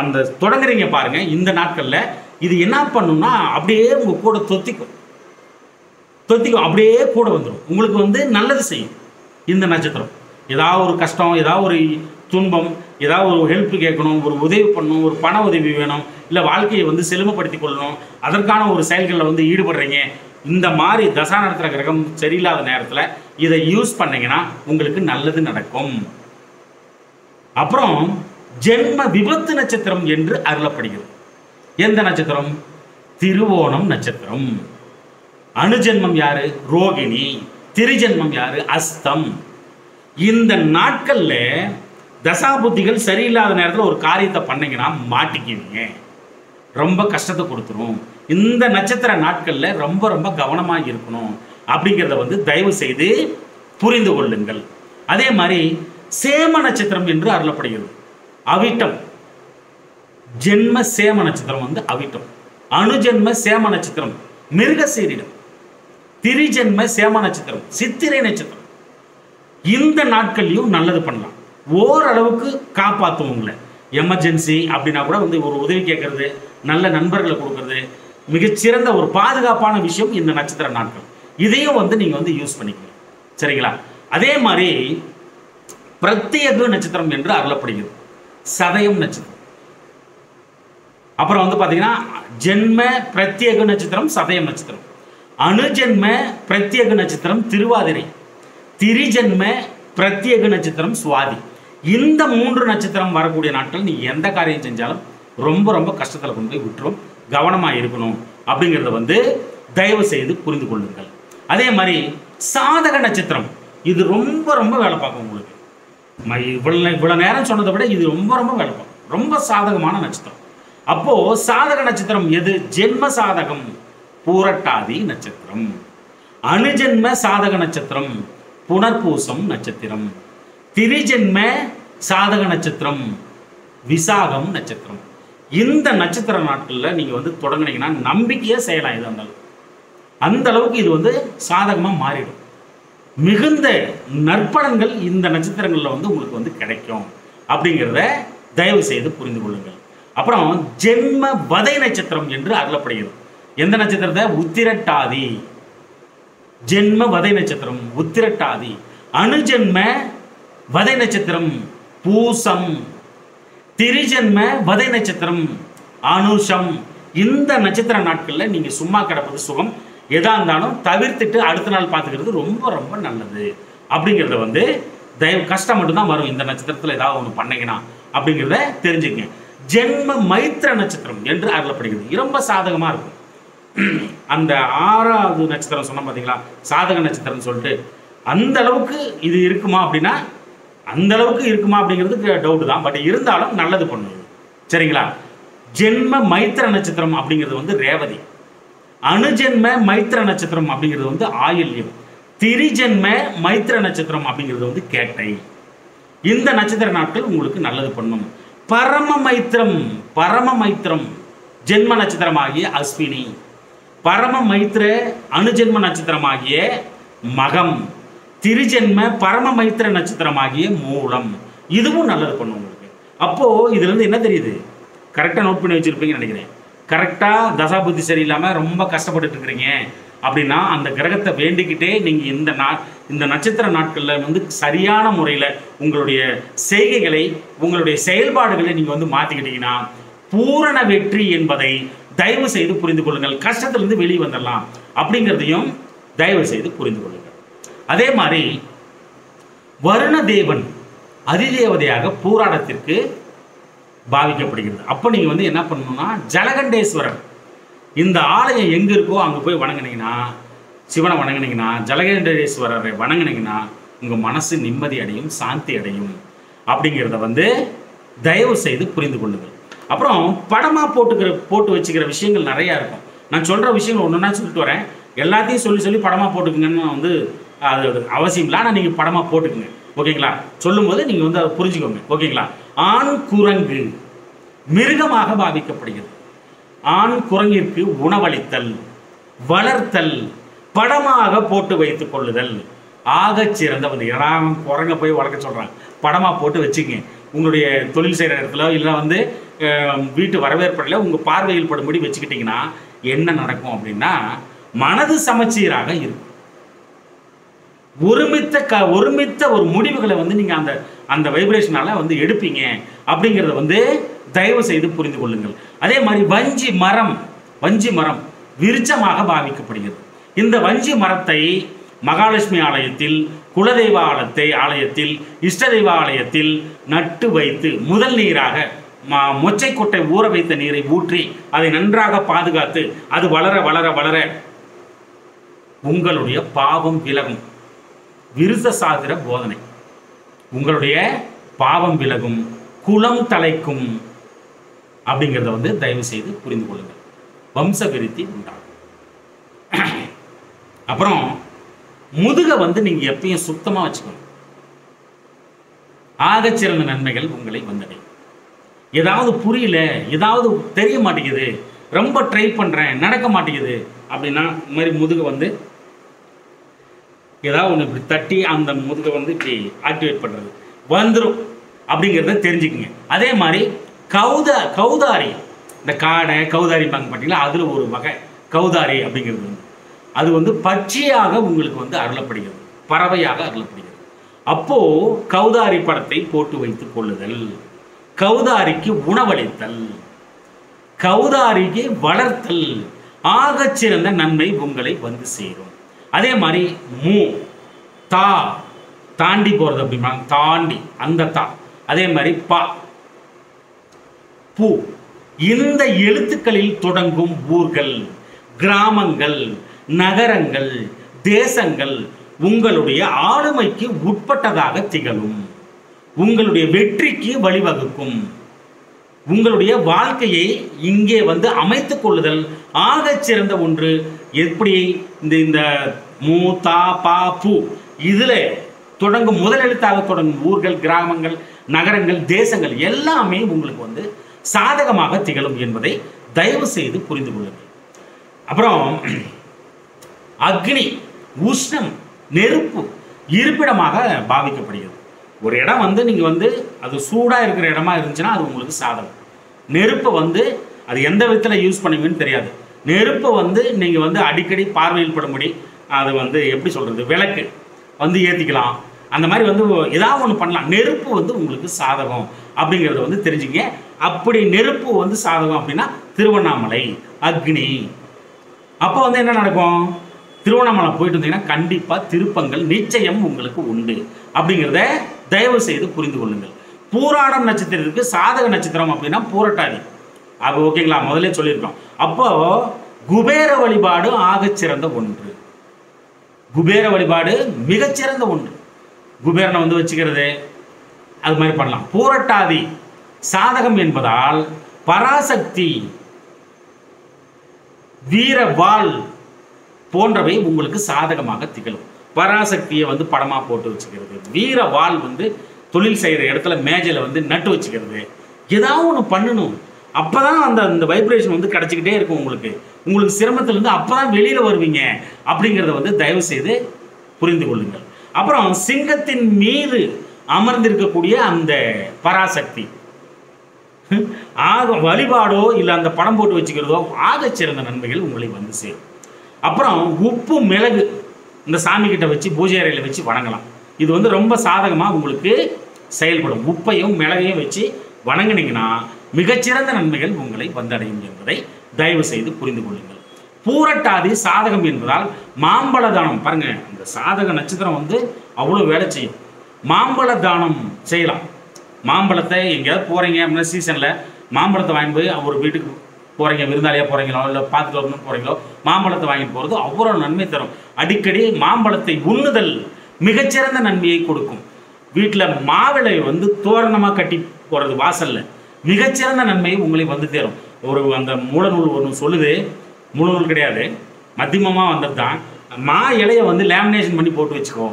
அந்த தொடங்குறீங்க பாருங்க, இந்த நாட்களில் இது என்ன பண்ணும்னா அப்படியே உங்கள் கூட தொத்திக்கும், அப்படியே கூட வந்துடும். உங்களுக்கு வந்து நல்லது செய்யும். இந்த நட்சத்திரம் ஏதாவது ஒரு கஷ்டம், ஏதாவது ஒரு துன்பம், ஏதாவது ஒரு ஹெல்ப் கேட்கணும், ஒரு உதவி பண்ணணும், ஒரு பண உதவி வேணும், இல்லை வாழ்க்கையை வந்து செழுமைப்படுத்தி கொள்ளணும், அதற்கான ஒரு செயல்களில் வந்து ஈடுபடுறீங்க. இந்த மாதிரி தசா நடத்துகிற கிரகம் சரியில்லாத நேரத்தில் இதை யூஸ் பண்ணீங்கன்னா உங்களுக்கு நல்லது நடக்கும். அப்புறம் ஜென்ம விபத்து நட்சத்திரம் என்று அருளப்படுகிறது. எந்த நட்சத்திரம்? திருவோணம் நட்சத்திரம். அணுஜென்மம் யாரு? ரோகிணி. திரிஜென்மம் யாரு? அஸ்தம். இந்த நாட்கள்ல தசாபுத்திகள் சரியில்லாத நேரத்தில் ஒரு காரியத்தை பண்ணீங்கன்னா மாட்டிக்குவீங்க, ரொம்ப கஷ்டத்தை கொடுத்துரும். இந்த நட்சத்திர நாட்களில் ரொம்ப ரொம்ப கவனமாக இருக்கணும் அப்படிங்கிறத வந்து தயவு செய்து புரிந்து கொள்ளுங்கள். அதே மாதிரி சேம நட்சத்திரம் என்று அருளப்படுகிறது. அவிட்டம் ஜென்ம சேம நட்சத்திரம் வந்து அவிட்டம். அணுஜென்ம சேம நட்சத்திரம் மிருகசீரிடம். திரிஜென்ம சேம நட்சத்திரம் சித்திரை நட்சத்திரம். இந்த நாட்கள்லையும் நல்லது பண்ணலாம், ஓரளவுக்கு காப்பாற்றும் உங்களை. எமர்ஜென்சி அப்படின்னா கூட வந்து ஒரு உதவி கேட்கறது, நல்ல நண்பர்களை கொடுக்கறது மிகச்சிறந்த ஒரு பாதுகாப்பான விஷயம் இந்த நட்சத்திர நாட்கள். இதையும் வந்து நீங்கள் வந்து யூஸ் பண்ணிக்கலாம், சரிங்களா? அதே மாதிரி பிரத்யேக நட்சத்திரம் என்று அருளப்படுகிறது. சதயம் நட்சத்திரம். அப்புறம் வந்து பார்த்தீங்கன்னா ஜென்ம பிரத்யேக நட்சத்திரம் சதயம் நட்சத்திரம். அணுஜென்ம பிரத்யேக நட்சத்திரம் திருவாதிரை. திரிஜென்ம பிரத்யேக நட்சத்திரம் சுவாதி. இந்த 3 நட்சத்திரம் வரக்கூடிய நாட்கள் நீ எந்த காரியம் செஞ்சாலும் ரொம்ப ரொம்ப கஷ்டத்தில் கொண்டு போய் விட்டுரும். கவனமாக இருக்கணும் அப்படிங்கிறத வந்து தயவு செய்து புரிந்து கொள்ளுங்கள். அதே மாதிரி சாதக நட்சத்திரம், இது ரொம்ப ரொம்ப வேலை பார்க்கும் உங்களுக்கு. இவ்வளோ நேரம் சொன்னதை விட இது ரொம்ப ரொம்ப வேலை பார்க்கும், ரொம்ப சாதகமான நட்சத்திரம். அப்போ சாதக நட்சத்திரம் எது? ஜென்ம சாதகம் பூரட்டாதி நட்சத்திரம். அணுஜென்ம சாதக நட்சத்திரம் புனர்பூசம் நட்சத்திரம். திரிஜென்ம சாதக நட்சத்திரம் விசாகம் நட்சத்திரம். இந்த நட்சத்திர நாட்களில் நீங்கள் வந்து தொடங்கினீங்கன்னா நம்பிக்கையாக செய்யலாம். இது அந்த அளவுக்கு இது வந்து சாதகமாக மாறிடும். மிகுந்த நற்பலன்கள் இந்த நட்சத்திரங்களில் வந்து உங்களுக்கு வந்து கிடைக்கும் அப்படிங்கிறத தயவு செய்து புரிந்து கொள்ளுங்கள். அப்புறம் ஜென்ம வதை நட்சத்திரம் என்று அருளப்படுகிறது. எந்த நட்சத்திரத்தை? உத்திரட்டாதி. ஜென்ம வதை நட்சத்திரம் உத்திரட்டாதி. அணுஜென்ம வதை நட்சத்திரம் பூசம். திரிஜென்ம வதை நட்சத்திரம் அனுஷம். இந்த நட்சத்திர நாட்களில் நீங்கள் சும்மா கிடப்பது சுகம். எதா இருந்தாலும் தவிர்த்துட்டு அடுத்த நாள் பார்த்துக்கிறது ரொம்ப ரொம்ப நல்லது அப்படிங்கிறத வந்து தயவு. கஷ்டம் மட்டும்தான் வரும் இந்த நட்சத்திரத்தில் ஏதாவது ஒன்று பண்ணீங்கன்னா அப்படிங்கிறத தெரிஞ்சுக்கங்க. ஜென்ம மைத்திர நட்சத்திரம் என்று அருளப்படுகிறது. ரொம்ப சாதகமாக இருக்கும். அந்த 6வது நட்சத்திரம் சொன்ன பார்த்தீங்களா, சாதக நட்சத்திரம்னு சொல்லிட்டு அந்த அளவுக்கு இது இருக்குமா அப்படின்னா அந்த அளவுக்கு இருக்குமா அப்படிங்கிறது டவுட் தான். பட் இருந்தாலும் நல்லது பண்ணுது. சரிங்களா? ஜென்ம மைத்திர நட்சத்திரம் அப்படிங்கிறது வந்து ரேவதி, அணுஜென்ம மைத்திர நட்சத்திரம் அப்படிங்கிறது வந்து ஆயில்யம், திரிஜென்ம மைத்திர நட்சத்திரம் அப்படிங்கிறது வந்து கேட்டை. இந்த நட்சத்திர நாட்கள் உங்களுக்கு நல்லது பண்ணும். பரம மைத்திரம் ஜென்ம நட்சத்திரமாகிய அஸ்வினி, பரம மைத்திர அணுஜென்ம நட்சத்திரமாகிய மகம், திரிஜென்ம பரம மைத்திர நட்சத்திரமாகிய மூலம், இதுவும் நல்லது பண்ணும் உங்களுக்கு. அப்போ இதுல இருந்து என்ன தெரியுது? கரெக்டாக நோட் பண்ணி வச்சிருப்பீங்கன்னு நினைக்கிறேன். கரெக்டாக தசாபுத்தி சரியில்லாமல் ரொம்ப கஷ்டப்பட்டுட்டு இருக்கிறீங்க அப்படின்னா அந்த கிரகத்தை வேண்டிக்கிட்டே நீங்கள் இந்த நட்சத்திர நாட்களில் வந்து சரியான முறையில் உங்களுடைய செய்கைகளை உங்களுடைய செயல்பாடுகளை நீங்கள் வந்து மாற்றிக்கிட்டீங்கன்னா பூரண வெற்றி என்பதை தயவு செய்து புரிந்து கொள்ளுங்கள். கஷ்டத்திலிருந்து வெளியே வந்துடலாம் அப்படிங்கிறதையும் தயவு செய்து புரிந்து கொள்ளுங்கள். அதே மாதிரி வருண தேவன் அதிதேவதையாக பூராடத்திற்கு பாவிக்கப்படுகிறது. அப்போ நீங்கள் வந்து என்ன பண்ணணும்னா ஜலகண்டேஸ்வரர் இந்த ஆலயம் எங்கே இருக்கோ அங்கே போய் வணங்கினீங்கன்னா, சிவனை வணங்கினீங்கன்னா, ஜலகண்டேஸ்வரரை வணங்கினீங்கன்னா உங்கள் மனசு நிம்மதி அடையும், சாந்தி அடையும் அப்படிங்கிறத வந்து தயவு செய்து புரிந்து கொள்ளுங்கள். அப்புறம் படமாக போட்டு வச்சுக்கிற விஷயங்கள் நிறையா இருக்கும். நான் சொல்கிற விஷயங்கள் ஒன்று ஒன்றா சொல்லிட்டு வரேன். எல்லாத்தையும் சொல்லி படமாக போட்டுக்குங்கன்னு வந்து அது அவசியம் இல்லை. ஆனால் நீங்கள் படமாக போட்டுக்குங்க. ஓகேங்களா? சொல்லும்போது நீங்கள் வந்து அதை புரிஞ்சுக்கோங்க. ஓகேங்களா? ஆண் குரங்கு மிருகமாக பாவிக்கப்படுகிறது. ஆண் குரங்கிற்கு உணவளித்தல், வளர்த்தல், படமாக போட்டு வைத்துக் கொள்ளுதல் ஆகச் சிறந்த வந்து. குரங்க போய் வளர்க்க சொல்கிறாங்க, படமாக போட்டு வச்சுக்கங்க. உங்களுடைய தொழில் செய்கிற இடத்துல இல்லை வந்து வீட்டு வரவேற்புல உங்கள் பார்வையில் படும்படி வச்சுக்கிட்டிங்கன்னா என்ன நடக்கும் அப்படின்னா மனது சமச்சீராக இருக்கும். ஒருமித்த ஒரு முடிவுகளை வந்து நீங்கள் அந்த வைப்ரேஷனால வந்து எடுப்பீங்க அப்படிங்கிறத வந்து தயவு செய்து புரிந்து கொள்ளுங்கள். அதே மாதிரி வஞ்சி மரம் விருட்சமாக பாவிக்கப்படுகிறது. இந்த வஞ்சி மரத்தை மகாலட்சுமி ஆலயத்தில், குலதெய்வ ஆலயத்தில், இஷ்ட தெய்வ ஆலயத்தில் நட்டு வைத்து முதல் நீராக மொச்சை கொட்டை ஊற வைத்த நீரை ஊற்றி அதை நன்றாக பாதுகாத்து அது வளர வளர வளர உங்களுடைய பாவம் விலகும். விருத்த சாஸ்திர போதனை, உங்களுடைய பாவம் விலகும், குலம் தலைக்கும் அப்படிங்கிறத வந்து தயவு செய்து புரிந்து கொள்ளுங்கள். வம்ச விருத்தி உண்டாகும். அப்புறம் முதுகை வந்து நீங்க எப்பயும் சுத்தமா வச்சுக்கணும். ஆகச்சிறந்த நன்மைகள் உங்களை வந்தடையும். ஏதாவது புரியல, ஏதாவது தெரிய மாட்டேங்குது, ரொம்ப ட்ரை பண்றேன் நடக்க மாட்டேங்குது அப்படின்னா இந்த மாதிரி முதுகை வந்து ஏதாவது ஒன்று இப்படி தட்டி அந்த முதுகை வந்து இப்படி ஆக்டிவேட் பண்ணுறது வந்துடும் அப்படிங்கிறத தெரிஞ்சுக்குங்க. அதே மாதிரி கௌதாரி, இந்த காடை கௌதாரி பாங்க பார்த்தீங்களா, அதில் ஒரு வகை கௌதாரி அப்படிங்கிறது வந்து அது வந்து பட்சியாக உங்களுக்கு வந்து அருளப்படுகிறது, பறவையாக அருளப்படுகிறது. அப்போது கௌதாரி படத்தை போட்டு வைத்துக் கொள்ளுதல், கௌதாரிக்கு உணவளித்தல், கௌதாரிக்கு வளர்த்தல் ஆகச்சிறந்த நன்மை உங்களை வந்து சேரும். அதே மாதிரி தாண்டி போகிறது அப்படின்னா தாண்டி அந்த அதே மாதிரி பூ, இந்த எழுத்துக்களில் தொடங்கும் ஊர்கள், கிராமங்கள், நகரங்கள், தேசங்கள் உங்களுடைய ஆளுமைக்கு உட்பட்டதாக திகழும், உங்களுடைய வெற்றிக்கு வழிவகுக்கும், உங்களுடைய வாழ்க்கையை இங்கே வந்து அமைத்துக் கொள்ளுதல் ஆகச் சிறந்த ஒன்று. எப்படி இந்த பூ இதுல தொடங்கும் முதல் எழுத்தாக தொடங்கும் ஊர்கள், கிராமங்கள், நகரங்கள், தேசங்கள் எல்லாமே உங்களுக்கு வந்து சாதகமாக திகழும் என்பதை தயவு செய்து புரிந்து கொள்ளுங்கள். அப்புறம் அக்னி, உஷ்ணம், நெருப்பு இருப்பிடமாக பாவிக்கப்படுகிறது. ஒரு இடம் வந்து நீங்கள் வந்து அது சூடாக இருக்கிற இடமா இருந்துச்சுன்னா அது உங்களுக்கு சாதகம். நெருப்பை வந்து அது எந்த விதத்தில் யூஸ் பண்ணுவீங்கன்னு தெரியாது. நெருப்பை வந்து நீங்கள் வந்து அடிக்கடி பார்வையில் படும்படி அது வந்து எப்படி சொல்கிறது, விளக்கு வந்து ஏற்றிக்கலாம், அந்த மாதிரி வந்து ஏதாவது ஒன்று பண்ணலாம். நெருப்பு வந்து உங்களுக்கு சாதகம் அப்படிங்கிறத வந்து தெரிஞ்சுங்க. அப்படி நெருப்பு வந்து சாதகம் அப்படின்னா திருவண்ணாமலை, அக்னி. அப்போ வந்து என்ன நடக்கும், திருவண்ணாமலை போயிட்டு வந்தீங்கன்னா கண்டிப்பாக திருப்பங்கள் நிச்சயம் உங்களுக்கு உண்டு அப்படிங்கிறத தயவு செய்து புரிந்து கொள்ளுங்கள். பூராடம் நட்சத்திரத்துக்கு சாதக நட்சத்திரம் அப்படின்னா பூரட்டாதி. அது ஓகேங்களா, முதலே சொல்லியிருக்கோம். அப்போ குபேர வழிபாடு ஆகச் சிறந்த ஒன்று. குபேர வழிபாடு மிகச்சிறந்த ஒன்று. குபேரனை வந்து வச்சுக்கிறது அது மாதிரி பண்ணலாம். பூரட்டாதி சாதகம் என்பதால் பராசக்தி, வீரவாள் போன்றவை உங்களுக்கு சாதகமாக திகழும். பராசக்தியை வந்து படமாக போட்டு வச்சுக்கிறது, வீரவாள் வந்து தொழில் செய்கிற இடத்துல மேஜையில் வந்து நட்டு வச்சுக்கிறது, ஏதாவது ஒன்று பண்ணணும். அப்போ தான் அந்த வைப்ரேஷன் வந்து கிடச்சிக்கிட்டே இருக்கும். உங்களுக்கு சிரமத்திலேருந்து அப்போ தான் வெளியில் வருவீங்க அப்படிங்கிறத வந்து தயவு செய்து புரிந்து கொள்ளுங்கள். அப்புறம் சிங்கத்தின் மீது அமர்ந்திருக்கக்கூடிய அந்த பராசக்தி ஆக வழிபாடோ இல்லை அந்த படம் போட்டு வச்சுக்கிறதோ ஆக சிறந்த நன்மைகள் உங்களை வந்து சேரும். அப்புறம் உப்பு மிளகு இந்த சாமி கிட்ட வச்சு பூஜை அறையில் வச்சு வணங்கலாம். இது வந்து ரொம்ப சாதகமாக உங்களுக்கு செயல்படும். உப்பையும் மிளகையும் வச்சு வணங்கினீங்கன்னா மிகச்சிறந்த நன்மைகள் உங்களை வந்தடையும் என்பதை தயவு செய்து புரிந்து கொள்ளுங்கள். பூரட்டாதி சாதகம் என்பதால் மாம்பழ தானம் பாருங்க, இந்த சாதக நட்சத்திரம் வந்து அவ்வளோ வேலை செய்யும். மாம்பழ தானம் செய்யலாம். மாம்பழத்தை எங்கேயாவது போகிறீங்க அப்படின்னா சீசனில் மாம்பழத்தை வாங்கி போய் ஒரு வீட்டுக்கு போகிறீங்க, விருந்தாளியாக போகிறீங்களோ இல்லை பார்த்துட்டு வரணும்னு போகிறீங்களோ மாம்பழத்தை வாங்கிட்டு போகிறது அவ்வளோ நன்மை தரும். அடிக்கடி மாம்பழத்தை உண்ணுதல் மிகச்சிறந்த நன்மையை கொடுக்கும். வீட்டில் மாவிளை வந்து தோரணமாக கட்டி போகிறது வாசலில் மிகச்சிறந்த நன்மையை உங்களை வந்து தேரும். அந்த மூலநூல் ஒன்று சொல்லுது, மூலநூல் கிடையாது மத்தியமமாக வந்தது தான், மா இலையை வந்து லேமினேஷன் பண்ணி போட்டு வச்சுக்கோ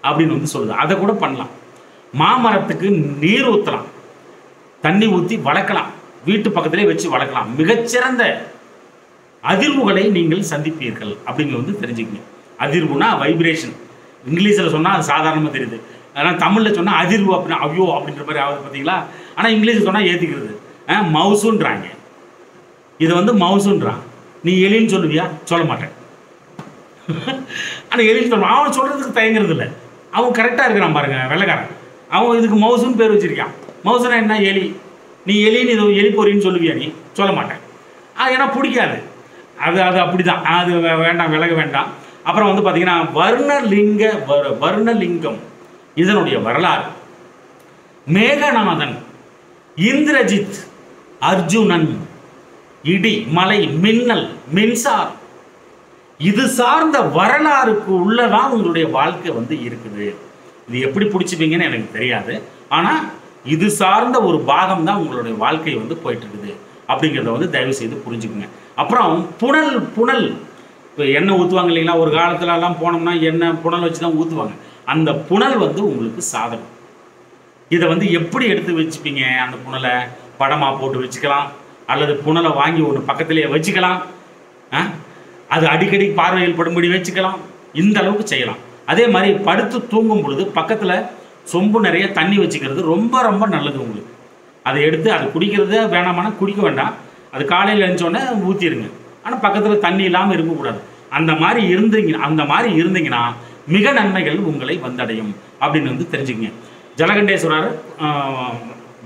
அப்படின்னு வந்து சொல்லுது. அதை கூட பண்ணலாம். மாமரத்துக்கு நீர் ஊற்றலாம், தண்ணி ஊற்றி வளர்க்கலாம், வீட்டு பக்கத்திலே வச்சு வளர்க்கலாம். மிகச்சிறந்த அதிர்வுகளை நீங்கள் சந்திப்பீர்கள் அப்படிங்கிறது வந்து தெரிஞ்சுக்கங்க. அதிர்வுனா வைப்ரேஷன். இங்கிலீஷில் சொன்னால் அது சாதாரணமாக தெரியுது, ஆனால் தமிழில் சொன்னால் அதிர்வு அப்படின்னா ஐயோ அப்படின்ற மாதிரி ஆகுது பார்த்தீங்களா. ஆனால் இங்கிலீஷில் சொன்னால் ஏற்றிக்கிறது. மவுசுன்றாங்க, இதை வந்து மவுசுன்றான். நீ எலின்னு சொல்லுவியா? சொல்ல மாட்டேன். ஆனால் எலின்னு சொல்லுவான். அவன் சொல்கிறதுக்கு தயங்குறது இல்லை, அவன் கரெக்டாக இருக்கிறான் பாருங்க வெள்ளைக்காரன். அவன் இதுக்கு மவுசுன்னு பேர் வச்சிருக்கான். மவுசுனா என்ன? எலி. நீ எலின்னு இது எலி பொறின்னு சொல்லுவியா? நீ சொல்ல மாட்டேன். ஏன்னா பிடிக்காது. அது அப்படி தான், அது வேண்டாம், விலக வேண்டாம். அப்புறம் வந்து பார்த்தீங்கன்னா வர்ணலிங்கம் இதனுடைய வரலாறு. மேகநாதன், இந்திரஜித், அர்ஜுனன், இடி, மலை, மின்னல், மின்சாரம், இது சார்ந்த வரலாறுக்கு உள்ளதான் உங்களுடைய வாழ்க்கை வந்து இருக்குது. இது எப்படி பிடிச்சிப்பீங்கன்னு எனக்கு தெரியாது, ஆனால் இது சார்ந்த ஒரு பாகம் தான் உங்களுடைய வாழ்க்கை வந்து போயிட்டு இருக்குது அப்படிங்கிறத வந்து தயவு செய்து புரிஞ்சுக்குங்க. அப்புறம் புனல் இப்போ எண்ணெய் ஊற்றுவாங்க இல்லைங்களா, ஒரு காலத்துலலாம் போனோம்னா எண்ணெய் புனல் வச்சு தான் ஊற்றுவாங்க. அந்த புனல் வந்து உங்களுக்கு சாதகம். இதை வந்து எப்படி எடுத்து வச்சுப்பீங்க? அந்த புனலை படமாக போட்டு வச்சுக்கலாம், அல்லது புனலை வாங்கி ஒன்று பக்கத்திலேயே வச்சுக்கலாம், அது அடிக்கடி பார்வையில் படும்படி வச்சுக்கலாம். இந்த அளவுக்கு செய்யலாம். அதே மாதிரி படுத்து தூங்கும் பொழுது பக்கத்தில் சொம்பு நிறைய தண்ணி வச்சுக்கிறது ரொம்ப ரொம்ப நல்லது உங்களுக்கு. அதை எடுத்து அது குடிக்கிறது வேணாமானா குடிக்க வேண்டாம், அது காலையில் எழுந்தோடனே ஊற்றிடுங்க. ஆனால் பக்கத்தில் தண்ணி இல்லாமல் இருக்கக்கூடாது. அந்த மாதிரி இருந்தீங்கன்னா மிக நன்மைகள் உங்களை வந்தடையும் அப்படின்னு வந்து தெரிஞ்சுக்கங்க.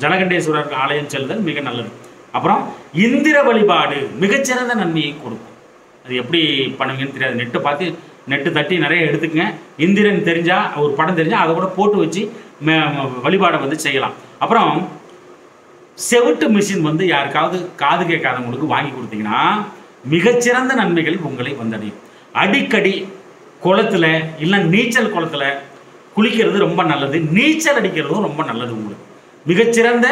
ஜலகண்டேஸ்வரர் ஆலயம் செல்லுதல் மிக நல்லது. அப்புறம் இந்திர வழிபாடு மிகச்சிறந்த நன்மையை கொடுக்கும். அது எப்படி பண்ணுவீங்கன்னு தெரியாது, நெட்டு தட்டி நிறைய எடுத்துக்கங்க. இந்திரன் தெரிஞ்சால், ஒரு படம் தெரிஞ்சால் அதை கூட போட்டு வச்சு வழிபாடை வந்து செய்யலாம். அப்புறம் செவிட்டு மிஷின் வந்து யாருக்காவது காது கேட்காதவங்களுக்கு வாங்கி கொடுத்தீங்கன்னா மிகச்சிறந்த நன்மைகள் உங்களை வந்தடையும். அடிக்கடி குளத்துல இல்லை நீச்சல் குளத்துல குளிக்கிறது ரொம்ப நல்லது, நீச்சல் அடிக்கிறதும் ரொம்ப நல்லது. உங்களுக்கு மிகச்சிறந்த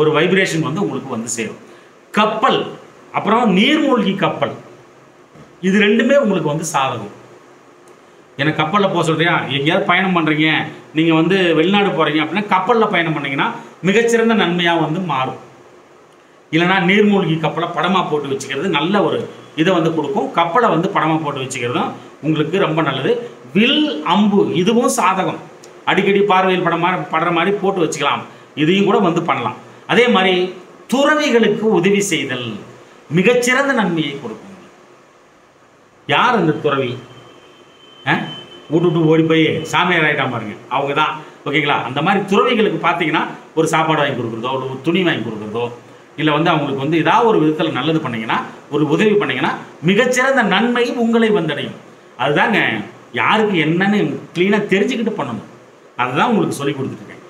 ஒரு வைப்ரேஷன் வந்து உங்களுக்கு வந்து சேரும். கப்பல், அப்புறம் நீர்மூழ்கி கப்பல், இது ரெண்டுமே உங்களுக்கு வந்து சாதகம். எனக்கு கப்பலில் போக சொல்றியா? எங்கேயாவது பயணம் பண்ணுறீங்க, நீங்கள் வந்து வெளிநாடு போகிறீங்க அப்படின்னா கப்பலில் பயணம் பண்ணிங்கன்னா மிகச்சிறந்த நன்மையாக வந்து மாறும். இல்லைனா நீர்மூழ்கி கப்பலை படமாக போட்டு வச்சுக்கிறது நல்ல ஒரு இதை வந்து கொடுக்கும். கப்பலை வந்து படமாக போட்டு வச்சுக்கிறதும் உங்களுக்கு ரொம்ப நல்லது. வில், அம்பு, இதுவும் சாதகம். அடிக்கடி பார்வையில் படுற மாதிரி போட்டு வச்சுக்கலாம். இதையும் கூட வந்து பண்ணலாம். அதே மாதிரி துறவிகளுக்கு உதவி செய்தல் மிகச்சிறந்த நன்மையை கொடுக்கும். யார் அந்த துறவி? விட்டு ஓடி போய் சாமியார் ஆகிட்டா பாருங்க, அவங்க தான். ஓகேங்களா? அந்த மாதிரி துறவிகளுக்கு பார்த்தீங்கன்னா ஒரு சாப்பாடு வாங்கி கொடுக்குறதோ, ஒரு துணி வாங்கி கொடுக்குறதோ, இல்லை வந்து அவங்களுக்கு வந்து ஏதாவது ஒரு விதத்தில் நல்லது பண்ணிங்கன்னா, ஒரு உதவி பண்ணிங்கன்னா மிகச்சிறந்த நன்மை உங்களை வந்தடையும். அதுதாங்க, யாருக்கு என்னன்னு க்ளீனாக தெரிஞ்சுக்கிட்டு பண்ணணும். அதுதான் உங்களுக்கு சொல்லி கொடுத்துருக்கேன்.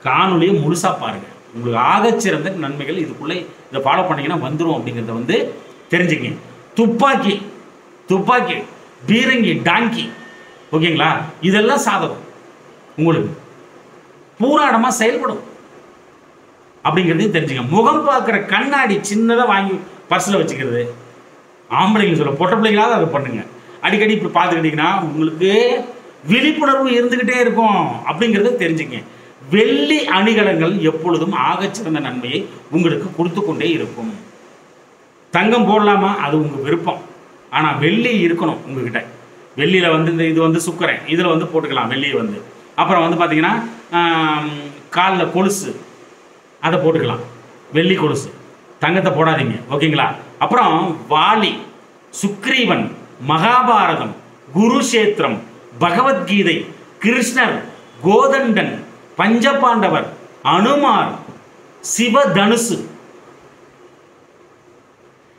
காணொலியை முழுசாக பாருங்கள், உங்களுக்கு ஆகச்சிறந்த நன்மைகள் இதுக்குள்ளே இதை ஃபாலோ பண்ணிங்கன்னா வந்துடும் அப்படிங்கிறத வந்து தெரிஞ்சுக்கங்க. துப்பாக்கி, பீரங்கி, டாங்கி, ஓகேங்களா? இதெல்லாம் சாதகம் உங்களுக்கு பூராடமாக செயல்படும் அப்படிங்கிறதையும் தெரிஞ்சுங்க. முகம் பார்க்குற கண்ணாடி சின்னதாக வாங்கி பர்ஸில் வச்சுக்கிறது, ஆம்பளைங்க சொல்ல பொட்ட பிள்ளைங்களாவது அதை பண்ணுங்க. அடிக்கடி இப்போ பார்த்துக்கிட்டிங்கன்னா உங்களுக்கு விழிப்புணர்வு இருந்துக்கிட்டே இருக்கும் அப்படிங்கிறத தெரிஞ்சுங்க. வெள்ளி அணிகலன்கள் எப்பொழுதும் ஆகச்சிறந்த நன்மையை உங்களுக்கு கொடுத்து கொண்டே இருக்கும். தங்கம் போடலாமா, அது உங்கள் விருப்பம். ஆனால் வெள்ளி இருக்கணும் உங்ககிட்ட. வெள்ளியில் வந்து இந்த இது வந்து சுக்கரன், இதில் வந்து போட்டுக்கலாம் வெள்ளியை வந்து. அப்புறம் வந்து பார்த்தீங்கன்னா காலில் கொலுசு, அதை போட்டுக்கலாம், வெள்ளி கொலுசு. தங்கத்தை போடாதீங்க, ஓகேங்களா? அப்புறம் வாலி, சுக்ரீவன், மகாபாரதம், குருஷேத்திரம், பகவத்கீதை, கிருஷ்ணர், கோதண்டன், பஞ்சபாண்டவர், அனுமார், சிவதனுசு,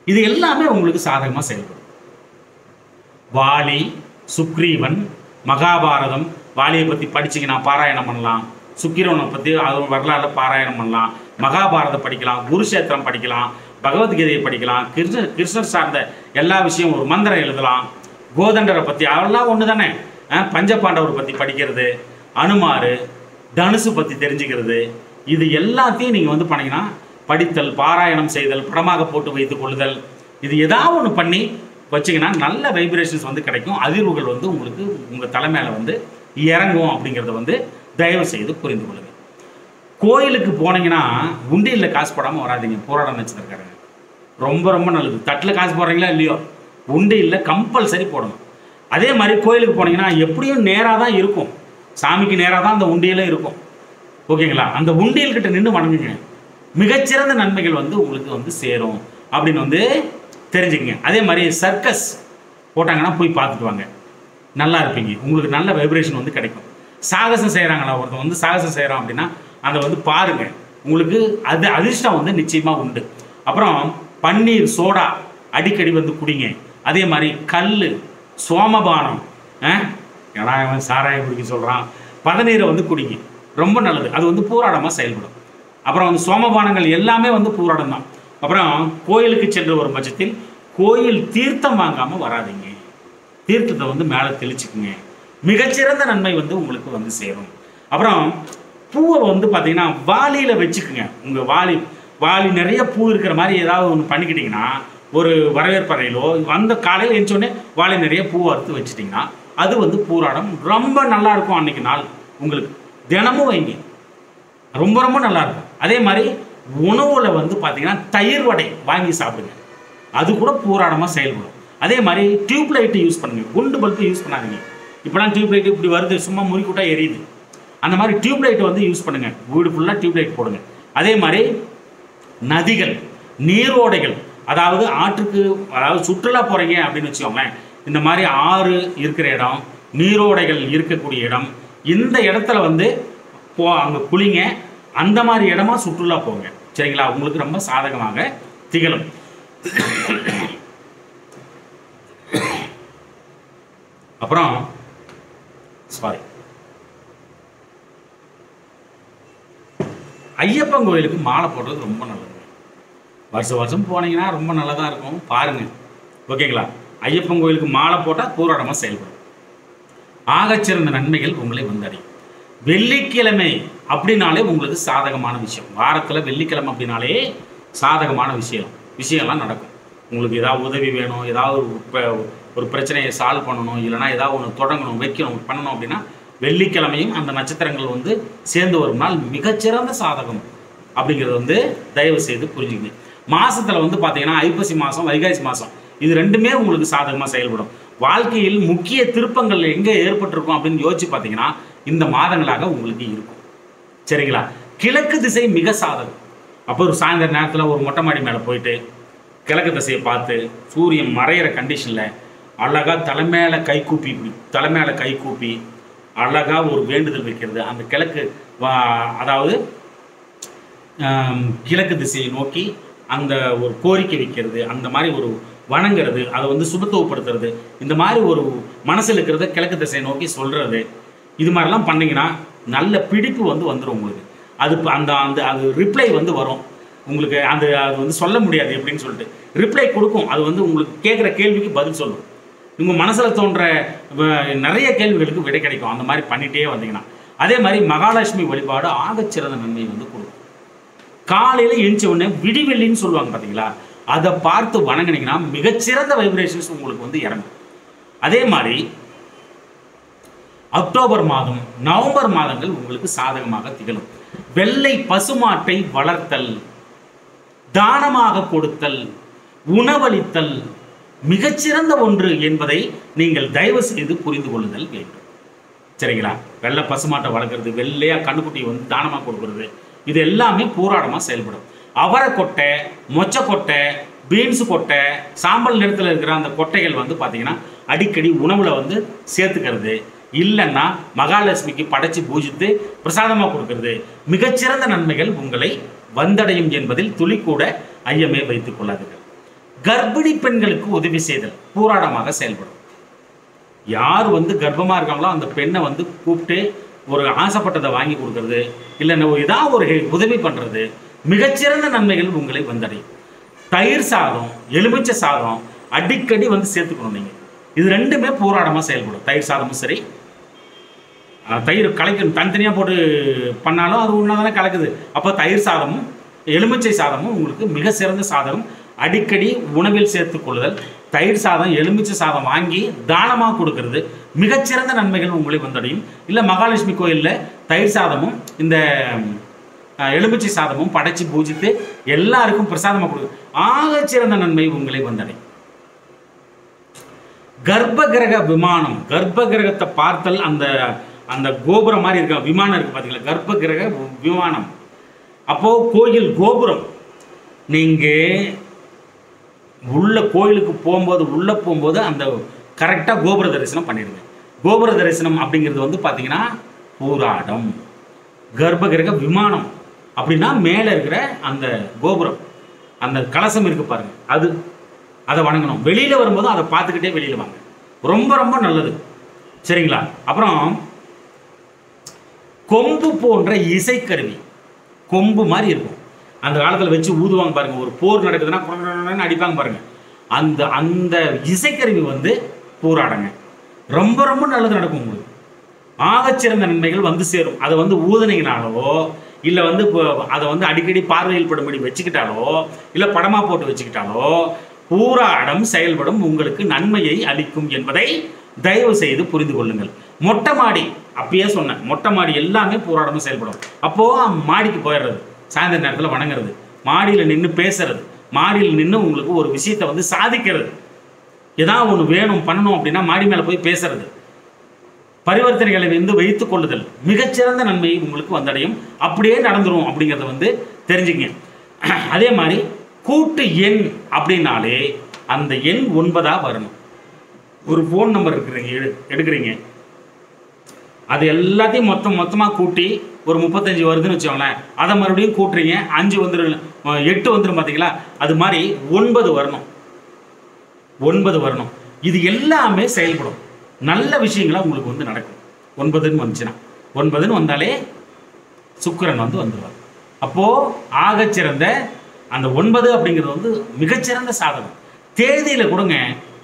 இது எல்லாமே உங்களுக்கு சாதகமாக செயல்படும். வாலி, சுக்ரீவன், மகாபாரதம், வாலியை பற்றி படிச்சிங்கன்னா பாராயணம் பண்ணலாம். சுக்கிரவனை பற்றி அது வரலாறு பாராயணம் பண்ணலாம். மகாபாரதம் படிக்கலாம், குருஷேத்திரம் படிக்கலாம், பகவத்கீதையை படிக்கலாம், கிருஷ்ணர் சார்ந்த எல்லா விஷயம் ஒரு மந்திரம் எழுதலாம். கோதண்டரை பற்றி அதெல்லாம் ஒன்று தானே. பஞ்சபாண்டவர் பற்றி படிக்கிறது, அனுமார், தனுசு பற்றி தெரிஞ்சுக்கிறது, இது எல்லாத்தையும் நீங்கள் வந்து பண்ணிங்கன்னா படித்தல், பாராயணம் செய்தல், படமாக போட்டு வைத்துக் கொள்ளுதல், இது ஏதாவது ஒன்று பண்ணி வச்சிங்கன்னா நல்ல வைப்ரேஷன்ஸ் வந்து கிடைக்கும். அதிர்வுகள் வந்து உங்களுக்கு உங்கள் தலைமையில் வந்து இறங்கும் அப்படிங்கிறத வந்து தயவு செய்து புரிந்து கொள்ளுங்கள். கோயிலுக்கு போனீங்கன்னா உண்டியில் காசு போடாமல் வராதிங்க. போராட நட்சத்திரக்காரங்க ரொம்ப ரொம்ப நல்லது. தட்டில் காசு போடுறீங்களா இல்லையோ, உண்டியில் கம்பல்சரி போடணும். அதே மாதிரி கோயிலுக்கு போனீங்கன்னா எப்படியும் நேராக தான் இருக்கும், சாமிக்கு நேராக தான் அந்த உண்டியில் இருக்கும், ஓகேங்களா? அந்த உண்டியல்கிட்ட நின்று வணங்குங்க. மிகச்சிறந்த நன்மைகள் வந்து உங்களுக்கு வந்து சேரும் அப்படின்னு வந்து தெரிஞ்சுக்கங்க. அதே மாதிரி சர்க்கஸ் போட்டாங்கன்னா போய் பார்த்துட்டு வாங்க, நல்லா இருப்பீங்க. உங்களுக்கு நல்ல வைப்ரேஷன் வந்து கிடைக்கும். சாகசம் செய்கிறாங்களா, ஒருத்தர் வந்து சாகசம் செய்கிறான் அப்படின்னா அதை வந்து பாருங்கள், உங்களுக்கு அது அதிர்ஷ்டம் வந்து நிச்சயமாக உண்டு. அப்புறம் பன்னீர், சோடா அடிக்கடி வந்து குடிங்க. அதே மாதிரி கல், சோமபானம், ஏன்னா அவன் சாராயம் குடிக்க சொல்கிறான், பதநீரை வந்து குடிங்க, ரொம்ப நல்லது. அது வந்து பூராடமாக செயல்படும். அப்புறம் வந்து சோமபானங்கள் எல்லாமே வந்து பூராடம் தான். அப்புறம் கோயிலுக்கு சென்று வரும் பட்சத்தில் கோயில் தீர்த்தம் வாங்காமல் வராதிங்க. தீர்த்தத்தை வந்து மேலே தெளிச்சுக்குங்க. மிகச்சிறந்த நன்மை வந்து உங்களுக்கு வந்து சேரும். அப்புறம் பூவை வந்து பார்த்தீங்கன்னா வாளியில் வச்சுக்குங்க. உங்கள் வாளி நிறைய பூ இருக்கிற மாதிரி ஏதாவது ஒன்று பண்ணிக்கிட்டிங்கன்னா, ஒரு வரவேற்பறையிலோ வந்த காலையில் எழுந்தோடனே வாளி நிறைய பூ அறுத்து வச்சுட்டிங்கன்னா அது வந்து பூராடம் ரொம்ப நல்லாயிருக்கும். அன்றைக்கி நாள் உங்களுக்கு தினமும் வைங்க, ரொம்ப ரொம்ப நல்லாயிருக்கும். அதே மாதிரி உணவில் வந்து பார்த்தீங்கன்னா தயிர் வடை வாங்கி சாப்பிடுங்க, அது கூட பூராடமாக செயல்படும். அதே மாதிரி டியூப் லைட்டு யூஸ் பண்ணுங்கள், குண்டு பல்பு யூஸ் பண்ணாதீங்க. இப்போலாம் டியூப் லைட்டு இப்படி வருது, சும்மா முறிக்கூட்டா எரியுது. அந்த மாதிரி டியூப் லைட்டை வந்து யூஸ் பண்ணுங்கள், வீடு ஃபுல்லாக டியூப் லைட் போடுங்க. அதே மாதிரி நதிகள், நீரோடைகள், அதாவது ஆற்றுக்கு, அதாவது சுற்றுலா போகிறீங்க அப்படின்னு வச்சுக்கோங்களேன், இந்த மாதிரி ஆறு இருக்கிற இடம், நீரோடைகள் இருக்கக்கூடிய இடம், இந்த இடத்துல வந்து அங்கே குளிங்க. அந்த மாதிரி இடமா சுற்றுலா போங்க, சரிங்களா? உங்களுக்கு ரொம்ப சாதகமாக திகழும். அப்புறம் ஐயப்பன் கோயிலுக்கு மாலை போடுறது ரொம்ப நல்லது. வருஷம் வருஷம் போனீங்கன்னா ரொம்ப நல்லதாக இருக்கும், பாருங்கள், ஓகேங்களா? ஐயப்பன் கோயிலுக்கு மாலை போட்டால் பூராடமாக செயல்படும். ஆகச்சிறந்த நன்மைகள் உங்களை வந்தடையும். வெள்ளிக்கிழமை அப்படின்னாலே உங்களுக்கு சாதகமான விஷயம். வாரத்தில் வெள்ளிக்கிழமை அப்படின்னாலே சாதகமான விஷயம்லாம் நடக்கும். உங்களுக்கு ஏதாவது உதவி வேணும், ஏதாவது ஒரு பிரச்சனையை சால்வ் பண்ணணும், இல்லைனா ஏதாவது ஒன்று தொடங்கணும், வைக்கணும், பண்ணணும் அப்படின்னா வெள்ளிக்கிழமையும் அந்த நட்சத்திரங்கள் வந்து சேர்ந்து வரும் நாள் மிகச்சிறந்த சாதகம் அப்படிங்கிறது வந்து தயவு செய்து புரிஞ்சுக்கணும். மாதத்தில் வந்து பார்த்தீங்கன்னா ஐப்பசி மாதம், வைகாசி மாதம், இது ரெண்டுமே உங்களுக்கு சாதகமாக செயல்படும். வாழ்க்கையில் முக்கிய திருப்பங்கள் எங்கே ஏற்பட்டிருக்கும் அப்படின்னு யோசிச்சு பார்த்தீங்கன்னா இந்த மாதங்களாக உங்களுக்கு இருக்கும், சரிங்களா? கிழக்கு திசை மிக சாதகம். அப்போ ஒரு சாயந்தர நேரத்தில் ஒரு மொட்டை மாடி மேலே போயிட்டு கிழக்கு திசையை பார்த்து சூரியன் மறையிற கண்டிஷனில் அழகாக தலைமையில கை கூப்பி அழகாக ஒரு வேண்டுதல் வைக்கிறது. அந்த கிழக்கு, அதாவது கிழக்கு திசையை நோக்கி அந்த ஒரு கோரிக்கை வைக்கிறது, அந்த மாதிரி ஒரு வணங்குறது, அதை வந்து சுபத்துவப்படுத்துறது, இந்த மாதிரி ஒரு மனசில் இருக்கிறத கிழக்கு திசையை நோக்கி சொல்கிறது, இது மாதிரிலாம் பண்ணிங்கன்னா நல்ல பிடிப்பு வந்து வந்துடும் உங்களுக்கு. அது அது ரிப்ளை வந்து வரும் உங்களுக்கு. அது வந்து சொல்ல முடியாது எப்படின்னு சொல்லிட்டு ரிப்ளை கொடுக்கும். அது வந்து உங்களுக்கு கேட்குற கேள்விக்கு பதில் சொல்லும். உங்கள் மனசில் தோன்ற நிறைய கேள்விகளுக்கு விடை கிடைக்கும். அந்த மாதிரி பண்ணிகிட்டே வந்தீங்கன்னா. அதே மாதிரி மகாலட்சுமி வழிபாடு ஆகச்சிறந்த நன்மை வந்து கொடுக்கும். காலையில் எழுந்த உடனே விடிவெள்ளின்னு சொல்லுவாங்க பார்த்தீங்களா, அதை பார்த்து வணங்கினீங்கன்னா மிகச்சிறந்த வைப்ரேஷன்ஸ் உங்களுக்கு வந்து இறங்கும். அதே மாதிரி அக்டோபர் மாதம், நவம்பர் மாதங்கள் உங்களுக்கு சாதகமாக திகழும். வெள்ளை பசுமாட்டை வளர்த்தல், தானமாக கொடுத்தல், உணவளித்தல் மிகச்சிறந்த ஒன்று என்பதை நீங்கள் தயவு செய்து புரிந்து கொள்ளுதல் வேண்டும். சரிங்களா? வெள்ளை பசுமாட்டை வளர்க்குறது, வெள்ளையா கண்ணுக்குட்டியை வந்து தானமாக கொடுக்கறது, இது எல்லாமே போராடமாக செயல்படும். அவரை கொட்டை, மொச்சை கொட்டை, பீன்ஸு கொட்டை, சாம்பல் நிறத்தில் இருக்கிற அந்த கொட்டைகள் வந்து பார்த்தீங்கன்னா அடிக்கடி உணவில் வந்து சேர்த்துக்கிறது, இல்லைன்னா மகாலட்சுமிக்கு படைச்சி பூஜித்து பிரசாதமாக கொடுக்கறது மிகச்சிறந்த நன்மைகள் உங்களை வந்தடையும் என்பதில் துளி கூட ஐயமே வைத்துக் கொள்ளாதீர்கள். கர்ப்பிணி பெண்களுக்கு உதவி செய்தல் போராடமாக செயல்படும். யார் வந்து கர்ப்பமாக இருக்காங்களோ அந்த பெண்ணை வந்து கூப்பிட்டு ஒரு ஆசைப்பட்டதை வாங்கி கொடுக்கறது, இல்லைன்னா ஏதாவது ஒரு உதவி பண்ணுறது மிகச்சிறந்த நன்மைகள் உங்களை வந்தடையும். தயிர் சாதம், எலுமிச்சை சாதம் அடிக்கடி வந்து சேர்த்துக்கணும் நீங்கள். இது ரெண்டுமே போராடமாக செயல்படும். தயிர் சாதமும் சரி, தயிர் கலக்கணும், தனித்தனியாக போட்டு பண்ணாலும் அது ஒன்றா தானே கலக்குது. அப்போ தயிர் சாதமும் எலுமிச்சை சாதமும் உங்களுக்கு மிக சிறந்த சாதகம். அடிக்கடி உணவில் சேர்த்துக்கொள்ளுதல், தயிர் சாதம், எலுமிச்சை சாதம் வாங்கி தானமாக கொடுக்கறது மிகச்சிறந்த நன்மைகள் உங்களை வந்தடையும். இல்லை மகாலட்சுமி கோயிலில் தயிர் சாதமும் இந்த எலுமிச்சை சாதமும் படைச்சி பூஜித்து எல்லாருக்கும் பிரசாதமாக கொடுக்குறது ஆகச்சிறந்த நன்மை உங்களை வந்தடையும். கர்ப்ப கிரக விமானம், கர்ப்ப கிரகத்தை பார்த்தல், அந்த அந்த கோபுரம் மாதிரி இருக்க விமானம் இருக்குது பார்த்தீங்களா, கர்ப்ப கிரக விமானம். அப்போது கோயில் கோபுரம், நீங்கள் உள்ள கோயிலுக்கு போகும்போது, உள்ளே போகும்போது அந்த கரெக்டாக கோபுர தரிசனம் பண்ணிடுங்க. கோபுர தரிசனம் அப்படிங்கிறது வந்து பார்த்தீங்கன்னா பூராடம். கர்ப்ப கிரக விமானம் அப்படின்னா மேலே இருக்கிற அந்த கோபுரம், அந்த கலசம் இருக்குது பாருங்கள், அதை வணங்கணும். வெளியில் வரும்போது அதை பார்த்துக்கிட்டே வெளியில் வாங்க, ரொம்ப ரொம்ப நல்லது. சரிங்களா? அப்புறம் கொம்பு போன்ற இசைக்கருவி, கொம்பு மாதிரி இருக்கும், அந்த காலத்தில் வச்சு ஊதுவாங்க பாருங்கள். ஒரு போர் நடக்குதுன்னா அடிப்பாங்க பாருங்கள், அந்த அந்த இசைக்கருவி வந்து பூராடங்க. ரொம்ப ரொம்ப நல்லது நடக்கும் உங்களுக்கு. ஆகச்சிறந்த நன்மைகள் வந்து சேரும். அதை வந்து ஊதுனீங்கனாலோ, இல்லை வந்து அதை வந்து அடிக்கடி பார்வையில் படும்படி வச்சுக்கிட்டாலோ, இல்லை படமாக போட்டு வச்சுக்கிட்டாலோ பூராடம் செயல்படும், உங்களுக்கு நன்மையை அளிக்கும் என்பதை தயவு செய்து புரிந்து கொள்ளுங்கள். மொட்டை மாடி, அப்பயே சொன்னேன், மொட்டை மாடி எல்லாமே பூராடமும் செயல்படும். அப்போது மாடிக்கு போயிடுறது, சாயந்தர நேரத்தில் வணங்குறது, மாடியில் நின்று பேசுறது, மாடியில் நின்று உங்களுக்கு ஒரு விஷயத்தை வந்து சாதிக்கிறது, ஏதாவது ஒன்று வேணும் பண்ணணும் அப்படின்னா மாடி மேலே போய் பேசுறது, பரிவர்த்தனைகளை வந்து வைத்துக் கொள்ளுதல் மிகச்சிறந்த நன்மையை உங்களுக்கு வந்தடையும். அப்படியே நடந்துடும் அப்படிங்கிறத வந்து தெரிஞ்சுங்க. அதே மாதிரி கூட்டு எண் அப்படின்னாலே அந்த எண் 9 வரணும். ஒரு ஃபோன் நம்பர் எடுக்கிறீங்க, அது எல்லாத்தையும் மொத்தமாக கூட்டி ஒரு 35 வருதுன்னு வச்சோங்களேன், அதை மறுபடியும் கூட்டுறீங்க, 5 வந்துடும், 8 வந்துடும் பார்த்தீங்களா, அது மாதிரி 9 வரணும். 9 வரணும். இது எல்லாமே செயல்படும், நல்ல விஷயங்களாக உங்களுக்கு வந்து நடக்கும். 9ன்னு வந்துச்சுன்னா, 9ன்னு வந்தாலே சுக்கிரன் வந்து வந்துடுவார். அப்போது ஆகச்சிறந்த அந்த 9 அப்படிங்கிறது வந்து மிகச்சிறந்த சாதகம். தேதியில் கொடுங்க,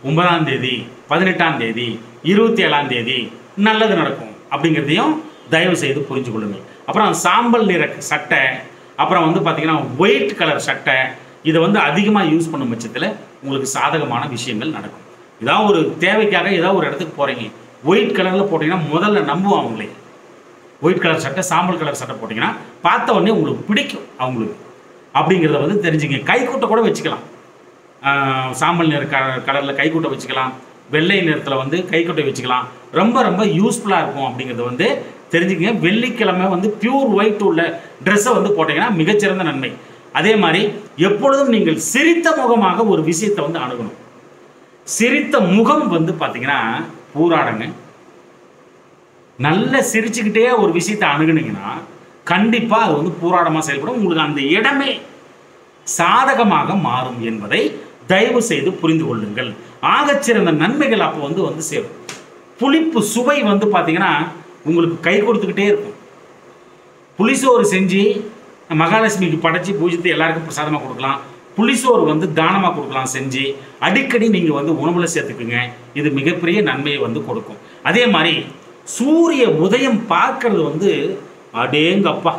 9ஆம் தேதி, 18ஆம் தேதி, 27ஆம் தேதி நல்லது நடக்கும் அப்படிங்கிறதையும் தயவு செய்து புரிஞ்சு கொள்ளுங்கள். அப்புறம் சாம்பல் நிற சட்டை, அப்புறம் வந்து பார்த்தீங்கன்னா ஒயிட் கலர் சட்டை, இதை வந்து அதிகமாக யூஸ் பண்ணும் பட்சத்தில் உங்களுக்கு சாதகமான விஷயங்கள் நடக்கும். ஏதாவது ஒரு தேவைக்காக ஏதாவது ஒரு இடத்துக்கு போகிறீங்க, ஒயிட் கலரில் போட்டிங்கன்னா முதல்ல நம்புவோம் அவங்களே. ஒயிட் கலர் சட்டை, சாம்பல் கலர் சட்டை போட்டிங்கன்னா பார்த்த உடனே உங்களுக்கு பிடிக்கும் அவங்களுக்கு அப்படிங்கிறத வந்து தெரிஞ்சுங்க. கைக்கூட்டை கூட வச்சுக்கலாம், சாம்பல் நிற கலரில் கைக்கூட்டை வச்சுக்கலாம், வெள்ளை நிறத்தில் வந்து கைக்கூட்டை வச்சுக்கலாம், ரொம்ப ரொம்ப யூஸ்ஃபுல்லாக இருக்கும் அப்படிங்கிறத வந்து தெரிஞ்சுக்கங்க. வெள்ளிக்கிழமை வந்து பியூர் ஒயிட் உள்ள ட்ரெஸ்ஸை வந்து போட்டிங்கன்னா மிகச்சிறந்த நன்மை. அதே மாதிரி எப்பொழுதும் நீங்கள் சிரித்த முகமாக ஒரு விஷயத்தை வந்து அணுகணும். சிரித்த முகம் வந்து பார்த்தீங்கன்னா பூராடங்க. நல்ல சிரிச்சுக்கிட்டே ஒரு விஷயத்தை அணுகுனீங்கன்னா கண்டிப்பாக அது வந்து பூராடமாக செயல்படும், உங்களுக்கு அந்த இடமே சாதகமாக மாறும் என்பதை தயவு செய்து புரிந்து கொள்ளுங்கள். ஆகச்சிறந்த நன்மைகள் அப்போ வந்து சேரும். புளிப்பு சுவை வந்து பார்த்தீங்கன்னா உங்களுக்கு கை கொடுத்துக்கிட்டே இருக்கும். புளிசோறு செஞ்சு மகாலட்சுமிக்கு படைச்சி பூஜித்து எல்லாருக்கும் பிரசாதமாக கொடுக்கலாம். புளிசோறு வந்து தானமாக கொடுக்கலாம் செஞ்சு. அடிக்கடி நீங்கள் வந்து உணவில் சேர்த்துக்குங்க. இது மிகப்பெரிய நன்மையை வந்து கொடுக்கும். அதே மாதிரி சூரிய உதயம் பார்க்கறது வந்து அடேங்கப்பா,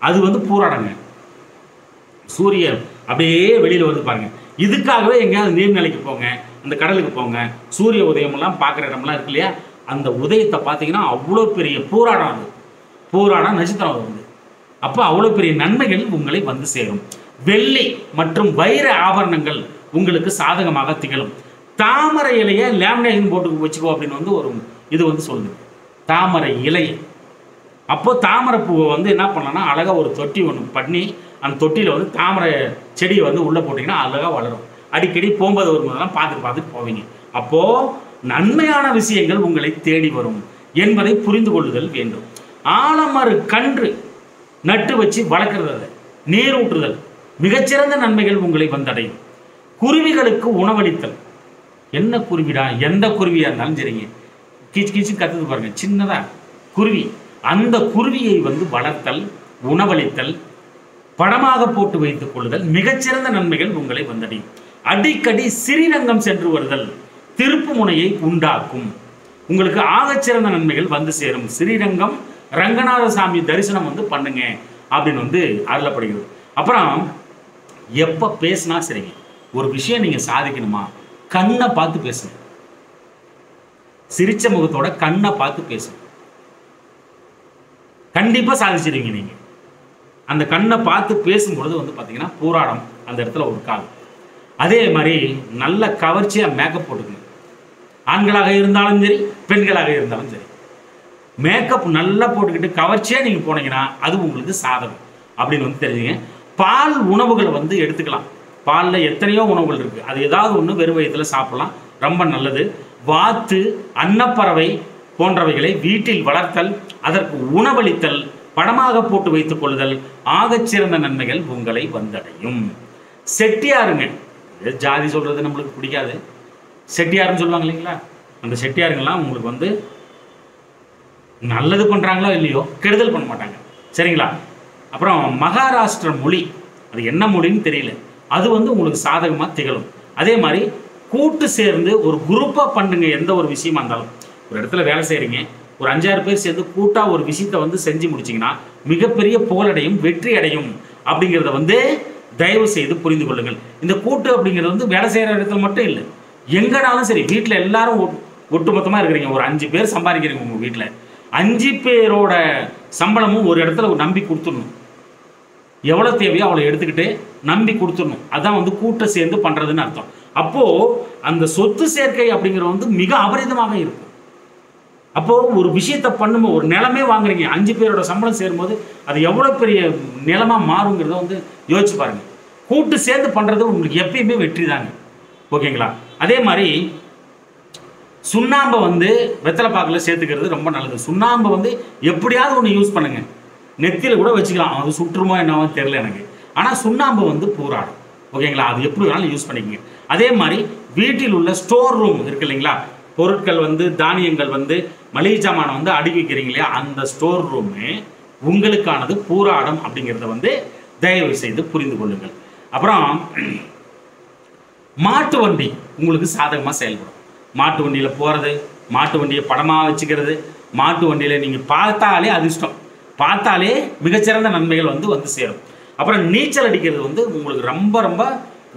அது வந்து பூராடங்க. சூரியன் அப்படியே வெளியில் வந்து பாருங்க. இதுக்காகவே எங்கேயாவது நீர்நிலைக்கு போங்க, அந்த கடலுக்கு போங்க, சூரிய உதயமெல்லாம் பார்க்குற இடம்லாம் இருக்கு இல்லையா, அந்த உதயத்தை பார்த்தீங்கன்னா அவ்வளோ பெரிய பூராடம். அது பூராடம் நட்சத்திரம் வந்து அப்போ அவ்வளோ பெரிய நன்மைகள் உங்களை வந்து சேரும். வெள்ளி மற்றும் வைர ஆபரணங்கள் உங்களுக்கு சாதகமாக திகழும். தாமரை இலையை லேமினேஷன் போட்டு வச்சுக்கோ அப்படின்னு வந்து ஒரு இது வந்து சொல்லுது. தாமரை இலை. அப்போ தாமரை பூவை வந்து என்ன பண்ணலாம்னா அழகாக ஒரு தொட்டி ஒன்று பண்ணி அந்த தொட்டியில் வந்து தாமரை செடியை வந்து உள்ளே போட்டிங்கன்னா அழகாக வளரும். அடிக்கடி போகும்போது ஒரு முதலாம் பார்த்துட்டு போவீங்க. அப்போது நன்மையான விஷயங்கள் உங்களை தேடி வரும் என்பதை புரிந்து கொள்ளுதல் வேண்டும். ஆலமர கன்று நட்டு வச்சு வளர்க்குறது, நீர் ஊற்றுதல், மிகச்சிறந்த நன்மைகள் உங்களை வந்தடையும். குருவிகளுக்கு உணவளித்தல். என்ன குருவிடா, எந்த குருவியாக இருந்தாலும் சரிங்க, கீச்சு கீச்சு கற்றுது பாருங்க, சின்னதாக குருவி. அந்த குருவியை வந்து வளர்த்தல், உணவளித்தல், படமாக போட்டு வைத்துக் கொள்ளுதல், மிகச்சிறந்த நன்மைகள் உங்களை வந்தடையும். அடிக்கடி ஸ்ரீரங்கம் சென்று வருதல் திருப்பு முனையை உண்டாக்கும். உங்களுக்கு ஆகச்சிறந்த நன்மைகள் வந்து சேரும். ஸ்ரீரங்கம் ரங்கநாத சாமி தரிசனம் வந்து பண்ணுங்க அப்படின்னு வந்து அருளப்படுகிறது. அப்புறம் எப்போ பேசினா சரிங்க, ஒரு விஷயம் நீங்கள் சாதிக்கணுமா, கண்ணை பார்த்து பேசுங்க. சிரிச்ச முகத்தோட கண்ணை பார்த்து பேசுங்க, கண்டிப்பாக சாதிச்சிருவீங்க நீங்கள். அந்த கண்ணை பார்த்து பேசும்பொழுது வந்து பார்த்தீங்கன்னா பூராடம் அந்த இடத்துல ஒரு கால். அதே மாதிரி நல்ல கவர்ச்சியாக மேக்கப் போட்டுக்கணும். ஆண்களாக இருந்தாலும் சரி, பெண்களாக இருந்தாலும் சரி, மேக்கப் நல்லா போட்டுக்கிட்டு கவர்ச்சியாக நீங்கள் போனீங்கன்னா அது உங்களுக்கு சாதகம் அப்படின்னு வந்து தெரிஞ்சுங்க. பால் உணவுகளை வந்து எடுத்துக்கலாம். பாலில் எத்தனையோ உணவுகள் இருக்குது, அது ஏதாவது ஒன்று வெறும் வயிற்றில் சாப்பிடலாம், ரொம்ப நல்லது. வாத்து, அன்னப்பறவை போன்றவைகளை வீட்டில் வளர்த்தல், அதற்கு உணவளித்தல், படமாக போட்டு வைத்துக் கொள்ளுதல், ஆகச்சிறந்த நன்மைகள் உங்களை வந்தடையும். செட்டியாருங்க, ஜாதி சொல்கிறது நம்மளுக்கு பிடிக்காது, செட்டியாருன்னு சொல்லுவாங்க இல்லைங்களா, அந்த செட்டியாருங்கெல்லாம் உங்களுக்கு வந்து நல்லது பண்ணுறாங்களோ இல்லையோ கெடுதல் பண்ண மாட்டாங்க, சரிங்களா. அப்புறம் மகாராஷ்டிர மொழி, அது என்ன மொழின்னு தெரியல, அது வந்து உங்களுக்கு சாதகமாக திகழும். அதே மாதிரி கூட்டு சேர்ந்து ஒரு குரூப்பாக பண்ணுங்க. எந்த ஒரு விஷயமா இருந்தாலும், ஒரு இடத்துல வேலை செய்கிறீங்க, ஒரு 5-6 பேர் சேர்ந்து கூட்டாக ஒரு விஷயத்தை வந்து செஞ்சு முடிச்சிங்கன்னா மிகப்பெரிய புகழடையும், வெற்றி அடையும் அப்படிங்கிறத வந்து தயவு செய்து புரிந்து கொள்ளுங்கள். இந்த கூட்டு அப்படிங்கிறது வந்து வேலை செய்கிற இடத்துல மட்டும் இல்லை, எங்கனாலும் சரி. வீட்டில் எல்லாரும் ஒட்டுமொத்தமாக இருக்கிறீங்க, ஒரு 5 பேர் சம்பாதிக்கிறீங்க உங்கள் வீட்டில், 5 பேரோட சம்பளமும் ஒரு இடத்துல நம்பி கொடுத்துடணும். எவ்வளோ தேவையோ அவ்வளோ எடுத்துக்கிட்டு நம்பி கொடுத்துடணும். அதான் வந்து கூட்டை சேர்ந்து பண்ணுறதுன்னு அர்த்தம். அப்போது அந்த சொத்து சேர்க்கை அப்படிங்கிறது வந்து மிக அபரிதமாக இருக்கும். அப்போது ஒரு விஷயத்தை பண்ணும்போது, ஒரு நிலமே வாங்குறீங்க, 5 பேரோட சம்பளம் சேரும்போது அது எவ்வளோ பெரிய நிலமாக மாறுங்கிறத வந்து யோசிச்சு பாருங்கள். கூட்டு சேர்ந்து பண்ணுறது உங்களுக்கு எப்பயுமே வெற்றி தாங்க, ஓகேங்களா. அதே மாதிரி சுண்ணாம்பை வந்து வெத்தலை பாக்கில் சேர்த்துக்கிறது ரொம்ப நல்லது. சுண்ணாம்பை வந்து எப்படியாவது ஒன்று யூஸ் பண்ணுங்க, நெத்தியில் கூட வச்சுக்கலாம், அது சுற்றுமோ என்னவோ தெரியல எனக்கு. ஆனால் சுண்ணாம்பு வந்து பூராடும், ஓகேங்களா. அது எப்படி வேணாலும் யூஸ் பண்ணிக்கங்க. அதே மாதிரி வீட்டில் உள்ள ஸ்டோர் ரூம் இருக்கு இல்லைங்களா, பொருட்கள் வந்து தானியங்கள் வந்து மளிகை சாமானை வந்து அடுக்கி வைக்கிறீங்க இல்லையா, அந்த ஸ்டோர் ரூமு உங்களுக்கானது பூராடம் அப்படிங்கிறத வந்து தயவு செய்து புரிந்து கொள்ளுங்கள். அப்புறம் மாட்டு வண்டி உங்களுக்கு சாதகமாக செயல்படும். மாட்டு வண்டியில் போகிறது, மாட்டு வண்டியை படமாக வச்சுக்கிறது, மாட்டு வண்டியில் நீங்கள் பார்த்தாலே அதிர்ஷ்டம், பார்த்தாலே மிகச்சிறந்த நன்மைகள் வந்து சேரும். அப்புறம் நீச்சல் அடிக்கிறது வந்து உங்களுக்கு ரொம்ப ரொம்ப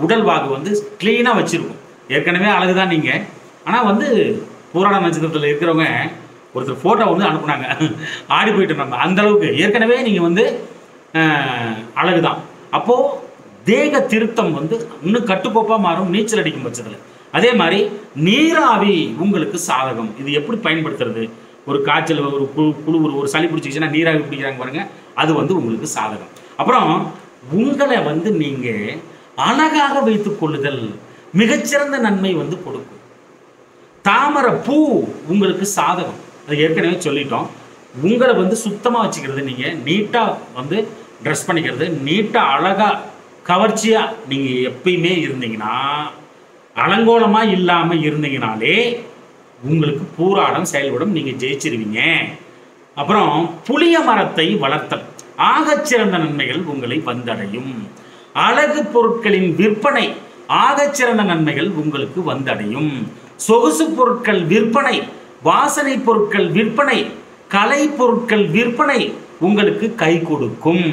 உடல் வாகு வந்து க்ளீனாக வச்சுருக்கும். ஏற்கனவே அழகு தான் நீங்கள், ஆனால் வந்து பூராட நட்சத்திரத்தில் இருக்கிறவங்க ஒருத்தர் ஃபோட்டோ வந்து அனுப்புனாங்க, ஆடி போயிட்டு நம்ம அந்தளவுக்கு ஏற்கனவே நீங்கள் வந்து அழகு தான். அப்போது தேக திருத்தம் வந்து இன்னும் கட்டுக்கோப்பாக மாறும் நீச்சல் அடிக்கும் பட்சத்தில். அதே மாதிரி நீராவி உங்களுக்கு சாதகம். இது எப்படி பயன்படுத்துறது, ஒரு காய்ச்சல், ஒரு குழு, ஒரு சளி பிடிச்சிச்சுன்னா நீராவி பிடிக்கிறாங்க பாருங்க, அது வந்து உங்களுக்கு சாதகம். அப்புறம் உங்களை வந்து நீங்கள் அழகாக வைத்துக் கொள்ளுதல் மிகச்சிறந்த நன்மை வந்து கொடுக்கும். தாமரை பூ உங்களுக்கு சாதகம், அது ஏற்கனவே சொல்லிட்டோம். உங்களை வந்து சுத்தமாக வச்சுக்கிறது, நீங்கள் நீட்டாக வந்து ட்ரெஸ் பண்ணிக்கிறது, நீட்டாக அழகாக கவர்ச்சியாக நீங்கள் எப்பயுமே இருந்தீங்கன்னா, அலங்கோலமாக இல்லாமல் இருந்தீங்கனாலே உங்களுக்கு பூராடம் செயல்படும், நீங்கள் ஜெயிச்சிருவீங்க. அப்புறம் புளிய மரத்தை வளர்த்தல், ஆகச்சிறந்த நன்மைகள் உங்களை வந்தடையும். அழகு பொருட்களின் விற்பனை ஆகச்சிறந்த நன்மைகள் உங்களுக்கு வந்தடையும். சொகுசு பொருட்கள் விற்பனை, வாசனை பொருட்கள் விற்பனை, கலை பொருட்கள் விற்பனை உங்களுக்கு கை கொடுக்கும்.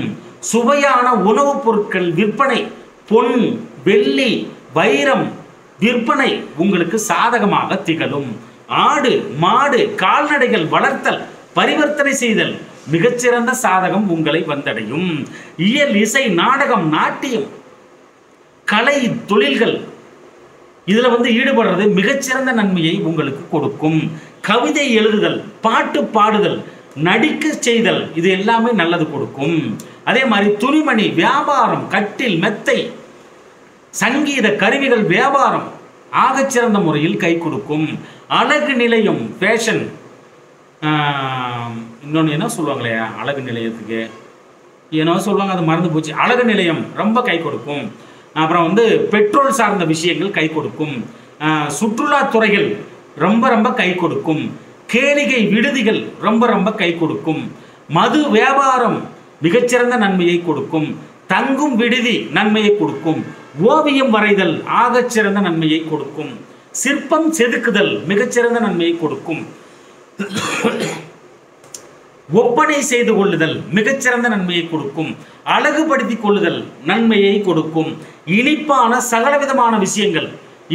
சுவையான உணவுப் பொருட்கள் விற்பனை, பொன், வெள்ளி, வைரம் விற்பனை உங்களுக்கு சாதகமாக திகழும். ஆடு, மாடு, கால்நடைகள் வளர்த்தல், பரிவர்த்தனை செய்தல் மிகச்சிறந்த சாதகம் உங்களை வந்தடையும். இயல், இசை, நாடகம், நாட்டியம், கலை தொழில்கள் இதுல ஈடுபடுறது மிகச்சிறந்த நன்மையை உங்களுக்கு கொடுக்கும். கவிதை எழுதுதல், பாட்டு பாடுதல், நடிக்க செய்தல் இது எல்லாமே நல்லது கொடுக்கும். அதே மாதிரி துணிமணி வியாபாரம், கட்டில், மெத்தை, சங்கீத கருவிகள் வியாபாரம் ஆகச்சிறந்த முறையில் கை கொடுக்கும். அழகு நிலையம், ஃபேஷன், இன்னொன்று என்ன சொல்லுவாங்களே அழகு நிலையத்துக்கு ஏன்னோ சொல்லுவாங்க, அது மறந்து போச்சு. அழகு நிலையம் ரொம்ப கை கொடுக்கும். அப்புறம் பெட்ரோல் சார்ந்த விஷயங்கள் கை கொடுக்கும். சுற்றுலாத்துறைகள் ரொம்ப ரொம்ப கை கொடுக்கும். கேளிகை விடுதிகள் ரொம்ப ரொம்ப கை கொடுக்கும். மது வியாபாரம் மிகச்சிறந்த நன்மையை கொடுக்கும். தங்கும் விடுதி நன்மையை கொடுக்கும். ஓவியம் வரைதல் ஆகச்சிறந்த நன்மையை கொடுக்கும். சிற்பம் செதுக்குதல் மிகச்சிறந்த நன்மையை கொடுக்கும். ஒப்பனை செய்து கொள்ளுதல் மிகச்சிறந்த நன்மையை கொடுக்கும். அழகுபடுத்திக் கொள்ளுதல் நன்மையை கொடுக்கும். இனிப்பான சகலவிதமான விஷயங்கள்,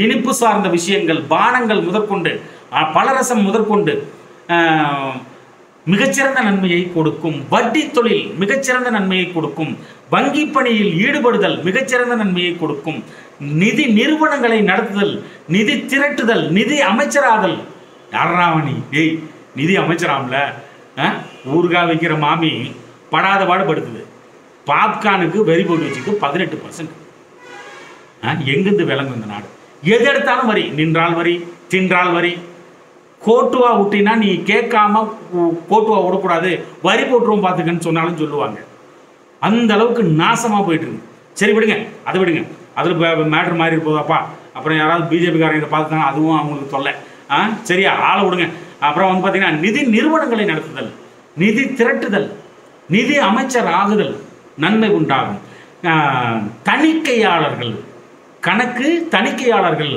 இனிப்பு சார்ந்த விஷயங்கள், பானங்கள் முதற்கொண்டு, பலரசம் முதற்கொண்டு மிகச்சிறந்த நன்மையை கொடுக்கும். வட்டி தொழில் மிகச்சிறந்த நன்மையை கொடுக்கும். வங்கி பணியில் ஈடுபடுதல் மிகச்சிறந்த நன்மையை கொடுக்கும். நிதி நிறுவனங்களை நடத்துதல், நிதி திரட்டுதல், நிதி அமைச்சராதல். யாராவணி ஏய் நிதி அமைச்சராம்ல, ஊறுகாய் வைக்கிற மாமி படாத பாடுபடுத்துது. பாப்கார்னுக்கு வரி போட்டு வச்சுட்டு 18%. எங்கிருந்து விளங்கும் இந்த நாடு? எது எடுத்தாலும் வரி, நின்றால் வரி, தின்றால் வரி. கோட்டுவா விட்டினா நீ கேட்காம கோட்டுவா விடக்கூடாது, வரி போட்டுருவோம் பார்த்துக்கன்னு சொன்னாலும் சொல்லுவாங்க. அந்த அளவுக்கு நாசமாக போயிட்டு இருக்கு. சரி விடுங்க, அதை விடுங்க. அதில் மேட்ரு மாறி இருப்போதாப்பா. அப்புறம் யாராவது பிஜேபிக்காரங்க பார்த்துட்டாங்க, அதுவும் அவங்களுக்கு தொல்லை. சரியா, ஆளை விடுங்க. அப்புறம் பார்த்தீங்கன்னா நிதி நிறுவனங்களை நடத்துதல், நிதி திரட்டுதல், நிதி அமைச்சர் ஆகுதல் நன்மை உண்டாகும். தணிக்கையாளர்கள், கணக்கு தணிக்கையாளர்கள்,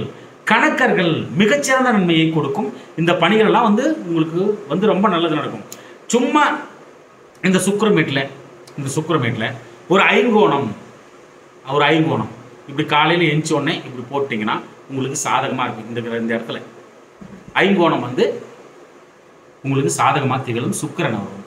கணக்கர்கள் மிகச்சிறந்த நன்மையை கொடுக்கும். இந்த பணிகள் எல்லாம் உங்களுக்கு ரொம்ப நல்லது நடக்கும். சும்மா இந்த சுக்கிரமேட்டில் ஒரு ஐங்கோணம் இப்படி காலையில் எந்திச்ச உடனே இப்படி போட்டிங்கன்னா உங்களுக்கு சாதகமாக இருக்கும். இந்த இடத்துல ஐங்கோணம் உங்களுக்கு சாதகமாக திகழும். சுக்கிரன் வரும்.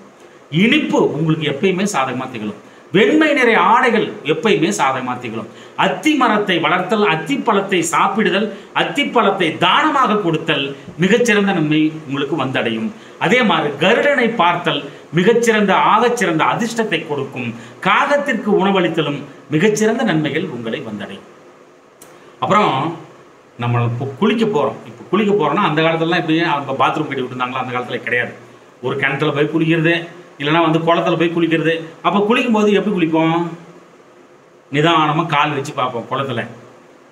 இனிப்பு உங்களுக்கு எப்பயுமே சாதகமாக திகழும். வெண்மை நிறைய ஆடைகள் எப்பயுமே சாதகமாக திகழும். அத்தி மரத்தை வளர்த்தல், அத்திப்பழத்தை சாப்பிடுதல், அத்திப்பழத்தை தானமாக கொடுத்தல் மிகச்சிறந்த நன்மை உங்களுக்கு வந்தடையும். அதே மாதிரி கருடனை பார்த்தல் மிகச்சிறந்த ஆகச்சிறந்த அதிர்ஷ்டத்தை கொடுக்கும். காகத்திற்கு உணவளித்தலும் மிகச்சிறந்த நன்மைகள் உங்களை வந்தடையும். அப்புறம் நம்ம இப்போ குளிக்க போகிறோம்னா அந்த காலத்துலலாம் இப்படி அவங்க பாத்ரூம் கட்டி விட்டுருந்தாங்களா? அந்த காலத்தில் கிடையாது. ஒரு கிணத்துல போய் குளிக்கிறது, இல்லைனா குளத்தில் போய் குளிக்கிறது. அப்போ குளிக்கும் போது எப்படி குளிப்போம்? நிதானமாக கால் வச்சு பார்ப்போம். குளத்தில்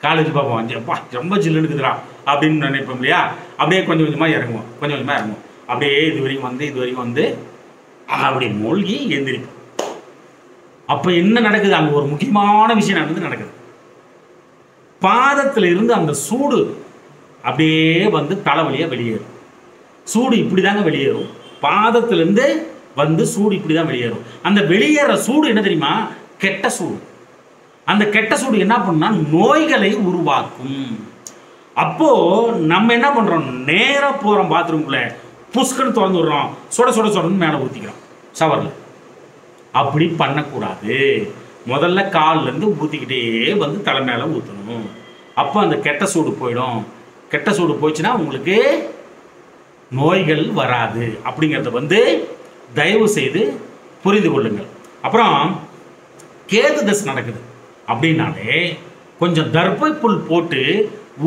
கால் வச்சு பார்ப்போம். அப்பா ரொம்ப ஜில்லுன்னு இருக்குதுடா அப்படின்னு நினைப்போம் இல்லையா? அப்படியே கொஞ்சம் கொஞ்சமாக இறங்குவோம். அப்படியே இது வரைக்கும் வந்து அப்படி மூழ்கி எந்திரிப்போம். அப்போ என்ன நடக்குது? அங்கே ஒரு முக்கியமான விஷயம் நடக்குது. பாதத்தில் இருந்து அந்த சூடு அப்படியே தலைவலியாக வெளியேறும். சூடு இப்படி தாங்க வெளியேறும். பாதத்திலிருந்து சூடு இப்படி தான் வெளியேறும். அந்த வெளியேற சூடு என்ன தெரியுமா? கெட்ட சூடு. அந்த கெட்ட சூடு என்ன பண்ணா நோய்களை உருவாக்கும். அப்போ நம்ம என்ன பண்றோம்? நேரா போறோம் பாத்ரூம்குள்ள, புஷ்கன்னு திறந்து விடுறோம், சொடன்னு மேலே ஊற்றிக்கிறோம் ஷவரில். அப்படி பண்ணக்கூடாது. முதல்ல காலில் இருந்து ஊற்றிக்கிட்டே தலை மேலே ஊற்றணும். அப்போ அந்த கெட்ட சூடு போயிடும். கெட்ட சூடு போயிடுச்சுன்னா உங்களுக்கு நோய்கள் வராது. அப்படிங்கிறத தயவு செய்து புரிந்து கொள்ளுங்கள். அப்புறம் கேது தசை நடக்குது அப்படின்னாலே கொஞ்சம் தர்பை புல் போட்டு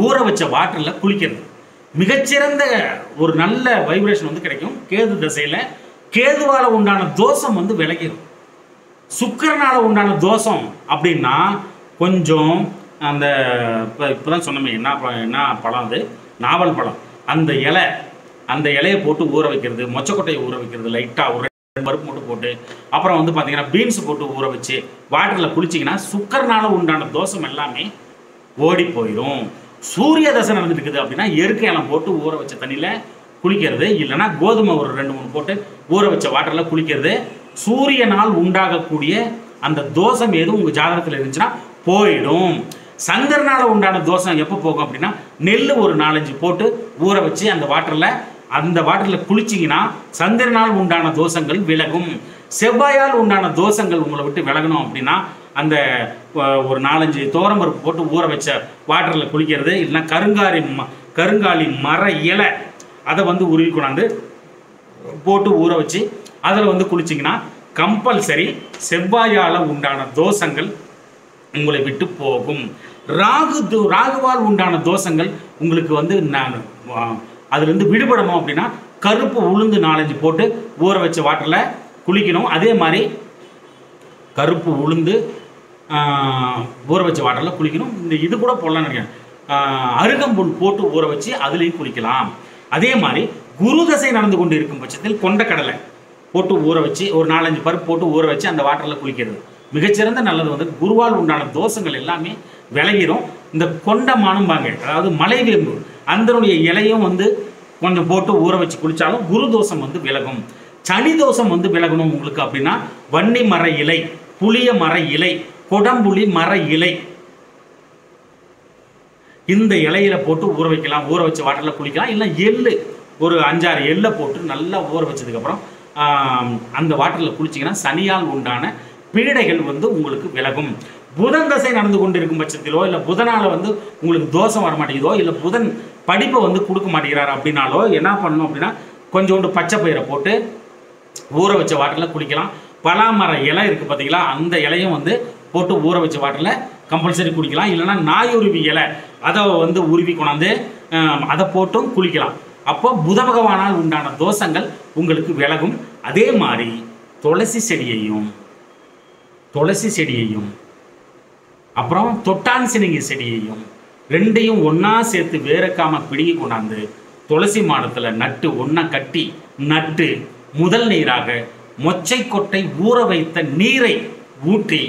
ஊற வச்ச வாட்டரில் குளிக்கிறது மிகச்சிறந்த ஒரு நல்ல வைப்ரேஷன் கிடைக்கும். கேது தசையில் கேதுவால் உண்டான தோஷம் விலகிடும். சுக்கிரனால் உண்டான தோஷம் அப்படின்னா கொஞ்சம் அந்த இப்போதான் சொன்னோமே என்ன பழம், நாவல் பழம், அந்த இலையை போட்டு ஊற வைக்கிறது, மொச்சக்கொட்டையை ஊற வைக்கிறது, லைட்டாக பருப்பு மட்டும் போட்டு அப்புறம் வந்து பார்த்தீங்கன்னா பீன்ஸ் போட்டு ஊற வச்சு வாட்டரில் குளிச்சிங்கன்னா சுக்கர்னால உண்டான தோஷம் எல்லாமே ஓடி போயிடும். சூரிய தசை நடந்துட்டு இருக்குது அப்படின்னா எருக்கையெல்லாம் போட்டு ஊற வச்ச தண்ணியில் குளிக்கிறது, இல்லைன்னா கோதுமை ஒரு 2-3 போட்டு ஊற வச்ச வாட்டரில் குளிக்கிறது, சூரியனால் உண்டாகக்கூடிய அந்த தோஷம் எதுவும் உங்கள் ஜாதகத்தில் இருந்துச்சுன்னா போயிடும். சந்திரனால் உண்டான தோஷம் எப்போ போகும் அப்படின்னா நெல் ஒரு 4-5 போட்டு ஊற வச்சு அந்த வாட்டரில் குளிச்சிங்கன்னா சந்திரனால் உண்டான தோஷங்கள் விலகும். செவ்வாயால் உண்டான தோஷங்கள் உங்களை விட்டு விலகணும் அப்படின்னா அந்த ஒரு 4-5 துவரம்பருப்பு போட்டு ஊற வச்ச வாட்டரில் குளிக்கிறது, இல்லைன்னா கருங்காலி மர இலை அதை வந்து உருவி கொண்டாந்து போட்டு ஊற வச்சு அதில் வந்து குளிச்சிங்கன்னா கம்பல்சரி செவ்வாயால் உண்டான தோஷங்கள் உங்களை விட்டு போகும். ராகுவால் உண்டான தோஷங்கள் உங்களுக்கு வந்து அதுலேருந்து விடுபடணும் அப்படின்னா கருப்பு உளுந்து 4-5 போட்டு ஊற வச்ச வாட்டரில் குளிக்கணும். அதே மாதிரி கருப்பு உளுந்து ஊற வச்ச வாட்டரில் குளிக்கணும். இது கூட போடலாம்னு நினைக்கிறேன், அருகம்புல் போட்டு ஊற வச்சு அதுலேயும் குளிக்கலாம். அதே மாதிரி குரு தசை நடந்து கொண்டு இருக்கும் பட்சத்தில் கொண்டக்கடலை போட்டு ஊற வச்சு ஒரு 4-5 பருப்பு போட்டு ஊற வச்சு அந்த வாட்டரில் குளிக்கிறது மிகச்சிறந்த நல்லது. வந்து குருவால் உண்டான தோஷங்கள் எல்லாமே விலகிடும். இந்த கொண்டமானும்பாங்க, அதாவது மலைவேம்பு அதனுடைய இலையும் வந்து கொஞ்சம் போட்டு ஊற வச்சு குளித்தாலும் குரு தோஷம் வந்து விலகும். சனி தோஷம் வந்து விலகணும் உங்களுக்கு அப்படின்னா வன்னி மர இலை, புளிய மர இலை, கொடம்புளி மர இலை, இந்த இலையில போட்டு ஊற வைக்கலாம். ஊற வச்ச வாட்டரில் குளிக்கலாம். இல்லை எள்ளு ஒரு 5-6 எள்ளை போட்டு நல்லா ஊற வச்சதுக்கப்புறம் அந்த வாட்டரில் குளிச்சிங்கன்னா சனியால் உண்டான பீடைகள் வந்து உங்களுக்கு விலகும். புதன் தசை நடந்து கொண்டு இருக்கும் பட்சத்திலோ, இல்லை புதனால் வந்து உங்களுக்கு தோஷம் வர மாட்டேங்குதோ, இல்லை புதன் படிப்பை வந்து கொடுக்க மாட்டேங்கிறார் அப்படின்னாலோ என்ன பண்ணணும் அப்படின்னா கொஞ்சோண்டு பச்சை பயிரை போட்டு ஊற வச்ச வாட்டரில் குளிக்கலாம். பலாமர இலை இருக்குது பார்த்தீங்களா, அந்த இலையும் வந்து போட்டு ஊற வச்ச வாட்டரில் கம்பல்சரி குளிக்கலாம். இல்லைன்னா நாயுருவி இலை அதை வந்து உருவி கொண்டாந்து அதை போட்டும் குளிக்கலாம். அப்போ புத பகவானால் உண்டான தோஷங்கள் உங்களுக்கு விலகும். அதே மாதிரி துளசி செடியையும் அப்புறம் தொட்டான் சினிங்கி செடியையும் ரெண்டையும் ஒன்றா சேர்த்து வேறக்காம பிடுங்கி கொண்டாந்து துளசி மாடத்தில் நட்டு ஒன்றா கட்டி நட்டு முதல் நீராக மொச்சை கொட்டை ஊற வைத்த நீரை ஊற்றி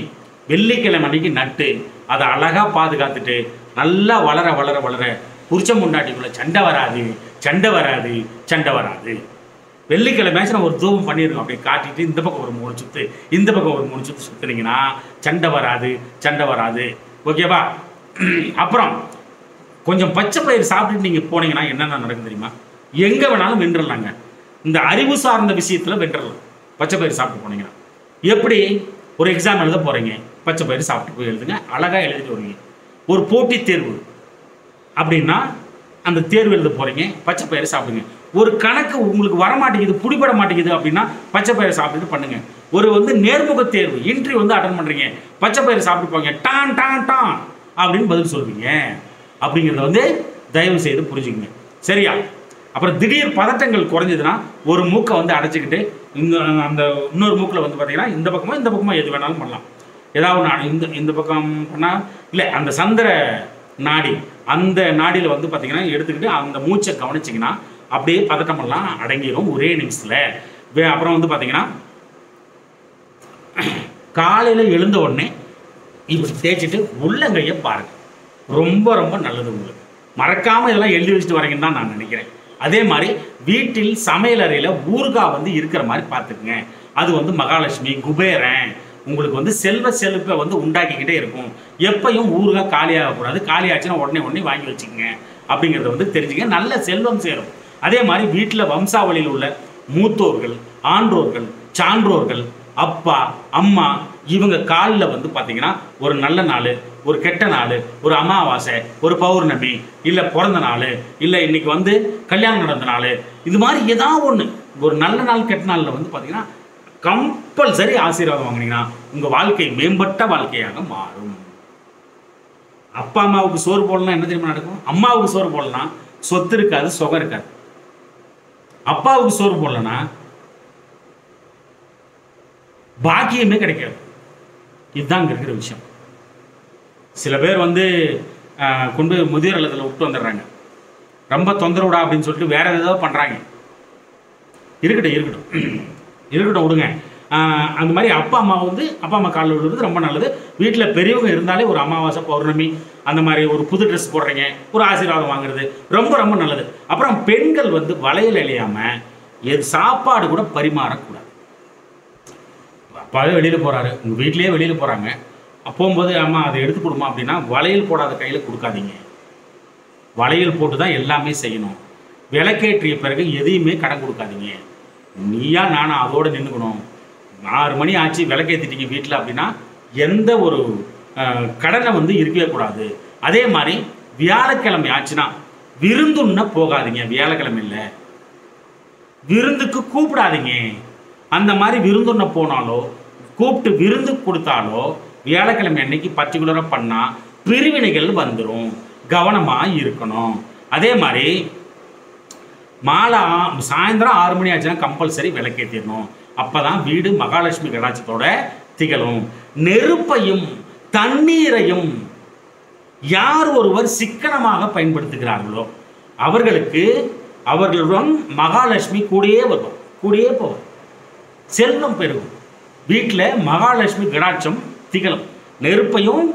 வெள்ளிக்கிழமை அன்னைக்கு நட்டு அதை அழகாக பாதுகாத்துட்டு நல்லா வளர வளர வளர புருஷன் முண்டாட்டிக்குள்ளே சண்டை வராது. வெள்ளிக்கிழமை நம்ம ஒரு தூபம் பண்ணியிருக்கோம், அப்படியே காட்டிட்டு இந்த பக்கம் ஒரு 3 சுற்று, இந்த பக்கம் ஒரு 3 சுற்று சுற்றுனீங்கன்னா சண்டை வராது. ஓகேவா? அப்புறம் கொஞ்சம் பச்சை பயிர் சாப்பிட்டுட்டு நீங்கள் போனீங்கன்னா என்னென்ன நடக்கும் தெரியுமா? எங்கே வேணாலும் வென்றலாங்க. இந்த அறிவு சார்ந்த விஷயத்தில் வென்றலாம் பச்சை பயிர் சாப்பிட்டு போனீங்கன்னா. எப்படி? ஒரு எக்ஸாம் எழுத போகிறீங்க, பச்சை பயிர் சாப்பிட்டு போய் எழுதுங்க, அழகாக எழுதிட்டு வருவீங்க. ஒரு போட்டித் தேர்வு அப்படின்னா அந்த தேர்வு எழுத போகிறீங்க, பச்சை பயிர் சாப்பிடுங்க. ஒரு கணக்கு உங்களுக்கு வரமாட்டேங்குது, பிடிபட மாட்டேங்குது அப்படின்னா பச்சை பயிரை சாப்பிட்டுட்டு பண்ணுங்க. ஒரு வந்து நேர்முக தேர்வு இன்டர்வியூ வந்து அட்டன் பண்ணுறீங்க, பச்சை பயிரை சாப்பிட்டு போங்க, டான் டான் டான் அப்படின்னு பதில் சொல்வீங்க. அப்படிங்கிறத வந்து தயவு செய்து புரிஞ்சுக்கங்க, சரியா? அப்புறம் திடீர் பதட்டங்கள் குறைஞ்சதுன்னா ஒரு மூக்கை வந்து அடைச்சிக்கிட்டு அந்த இன்னொரு மூக்கில் வந்து பார்த்தீங்கன்னா இந்த பக்கமாக எது வேணாலும் பண்ணலாம். ஏதாவது இந்த பக்கம் பண்ணால் இல்லை, அந்த சந்திர நாடி அந்த நாடியில் வந்து பார்த்தீங்கன்னா எடுத்துக்கிட்டு அந்த மூச்சை கவனிச்சிங்கன்னா அப்படியே பதட்டமெல்லாம் அடங்கிடும் ஒரே நிமிஷத்தில். அப்புறம் வந்து பார்த்தீங்கன்னா காலையில் எழுந்த உடனே இப்படி தேய்ச்சிட்டு உள்ளங்கையை பாருங்கள், ரொம்ப ரொம்ப நல்லது உங்களுக்கு. மறக்காமல் இதெல்லாம் எழுதி வச்சுட்டு வரீங்கன்னு தான் நான் நினைக்கிறேன். அதே மாதிரி வீட்டில் சமையல் அறையில் ஊறுகாய் வந்து இருக்கிற மாதிரி பார்த்துக்குங்க. அது வந்து மகாலட்சுமி குபேரன் உங்களுக்கு வந்து செல்வத்தை வந்து உண்டாக்கிக்கிட்டே இருக்கும். எப்பையும் ஊறுகாய் காலியாகக்கூடாது, காலியாச்சுன்னா உடனே வாங்கி வச்சுக்கோங்க அப்படிங்கிறத வந்து தெரிஞ்சுங்க. நல்ல செல்வம் சேரும். அதே மாதிரி வீட்டில் வம்சாவளியில் உள்ள மூத்தோர்கள், ஆன்றோர்கள், சான்றோர்கள், அப்பா அம்மா இவங்க காலில் வந்து பார்த்தீங்கன்னா ஒரு நல்ல நாள், ஒரு கெட்ட நாள், ஒரு அமாவாசை, ஒரு பௌர்ணமி, இல்லை பிறந்த நாள், இல்லை இன்னைக்கு வந்து கல்யாணம் நடந்த நாள், இது மாதிரி ஏதாவது ஒன்று ஒரு நல்ல நாள் கெட்ட நாளில் வந்து பார்த்தீங்கன்னா கம்பல்சரி ஆசீர்வாதம் வாங்கினீங்கன்னா உங்கள் வாழ்க்கை மேம்பட்ட வாழ்க்கையாக மாறும். அப்பா அம்மாவுக்கு சோறு போடலாம் என்ன தெரியுமா நடக்கும்? அம்மாவுக்கு சோறு போடலாம் சொத்து இருக்காது, சுகம் இருக்காது. அப்பாவுக்கு சோறு போடலன்னா பாக்கியமே கிடைக்காது. இதுதான் இங்கே இருக்கிற விஷயம். சில பேர் வந்து கொண்டு போய் முதியோர் இல்லத்தில் விட்டு வந்துடுறாங்க, ரொம்ப தொந்தரவுடா அப்படின்னு சொல்லிட்டு வேற ஏதாவது பண்ணுறாங்க. இருக்கட்டும். இருக்கட்டும் விடுங்க. அந்த மாதிரி அப்பா அம்மா வந்து அப்பா அம்மா காலில் விழுறது ரொம்ப நல்லது. வீட்டில் பெரியவங்க இருந்தாலே ஒரு அமாவாசை பௌர்ணமி அந்த மாதிரி ஒரு புது ட்ரெஸ் போடுறீங்க, ஒரு ஆசீர்வாதம் வாங்குறது ரொம்ப ரொம்ப நல்லது. அப்புறம் பெண்கள் வந்து வளையல் இழையாமல் எது சாப்பாடு கூட பரிமாறக்கூடாது. அப்பாவே வெளியில் போகிறாரு, உங்கள் வீட்லேயே வெளியில் போகிறாங்க, போகும்போது அம்மா அதை எடுத்து கொடுமா அப்படின்னா வளையல் போடாத கையில் கொடுக்காதீங்க. வளையல் போட்டு தான் எல்லாமே செய்யணும். விளக்கேற்றிய பிறகு எதையுமே கடன் கொடுக்காதீங்க. நீயா நானா அதோடு நின்றுக்கணும். 6 மணி ஆச்சு விளக்கேற்றிட்டீங்க வீட்டில் அப்படின்னா எந்த ஒரு கடனை வந்து இருக்கவே கூடாது. அதே மாதிரி வியாழக்கிழமை ஆச்சுன்னா விருந்துன்னா போகாதீங்க. வியாழக்கிழமை இல்லை, விருந்துக்கு கூப்பிடாதீங்க. அந்த மாதிரி விருந்துண்ண போனாலோ கூப்பிட்டு விருந்து கொடுத்தாலோ வியாழக்கிழமை அன்னைக்கு பர்டிகுலராக பண்ணால் பிரிவினைகள் வந்துடும். கவனமாக இருக்கணும். அதே மாதிரி சாயந்தரம் 6 மணி ஆச்சுன்னா கம்பல்சரி விளக்கேற்றிடணும். அப்போ தான் வீடு மகாலட்சுமி கடாட்சத்தோட திகழும். நெருப்பையும் தண்ணீரையும் யார் ஒருவர் சிக்கனமாக பயன்படுத்துகிறார்களோ அவர்களுடன் மகாலட்சுமி கூடயே வருவார், கூடயே போவார், செல்வம் பெருகும். வீட்டில் மகாலட்சுமி கடாட்சம் திகழும். நெருப்பையும்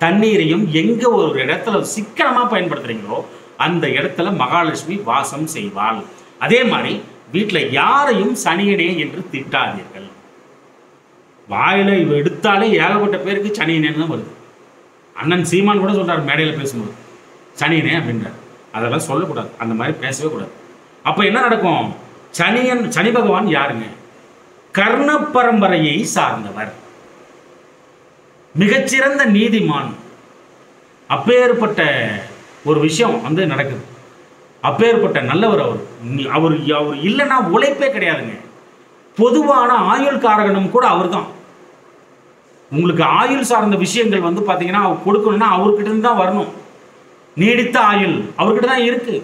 தண்ணீரையும் எங்கே ஒரு இடத்துல சிக்கனமாக பயன்படுத்துகிறீங்களோ அந்த இடத்துல மகாலட்சுமி வாசம் செய்வாள். அதே மாதிரி வீட்டில் யாரையும் சனியனே என்று திட்டாதீர்கள். வாயில எடுத்தாலே ஏகப்பட்ட பேருக்கு சனியனேன்னு தான் வருது. அண்ணன் சீமான் கூட சொல்றாரு மேடையில் பேசும்போது சனியனே அப்படின்றார். அதெல்லாம் சொல்லக்கூடாது, அந்த மாதிரி பேசவே கூடாது. அப்போ என்ன நடக்கும்? சனி பகவான் யாருங்க? கர்ண பரம்பரையை சார்ந்தவர், மிகச்சிறந்த நீதிமான். அப்பேற்பட்ட ஒரு விஷயம் வந்து நடக்குது. அப்பேற்பட்ட நல்லவர் அவர் இல்லைன்னா உழைப்பே கிடையாதுங்க. பொதுவான ஆயுள் காரகனும் கூட அவர் தான். உங்களுக்கு ஆயுள் சார்ந்த விஷயங்கள் வந்து பார்த்தீங்கன்னா அவர் கொடுக்கணும்னா அவர்கிட்ட இருந்து தான் வரணும். நீடித்த ஆயுள் அவர்கிட்ட தான் இருக்கு.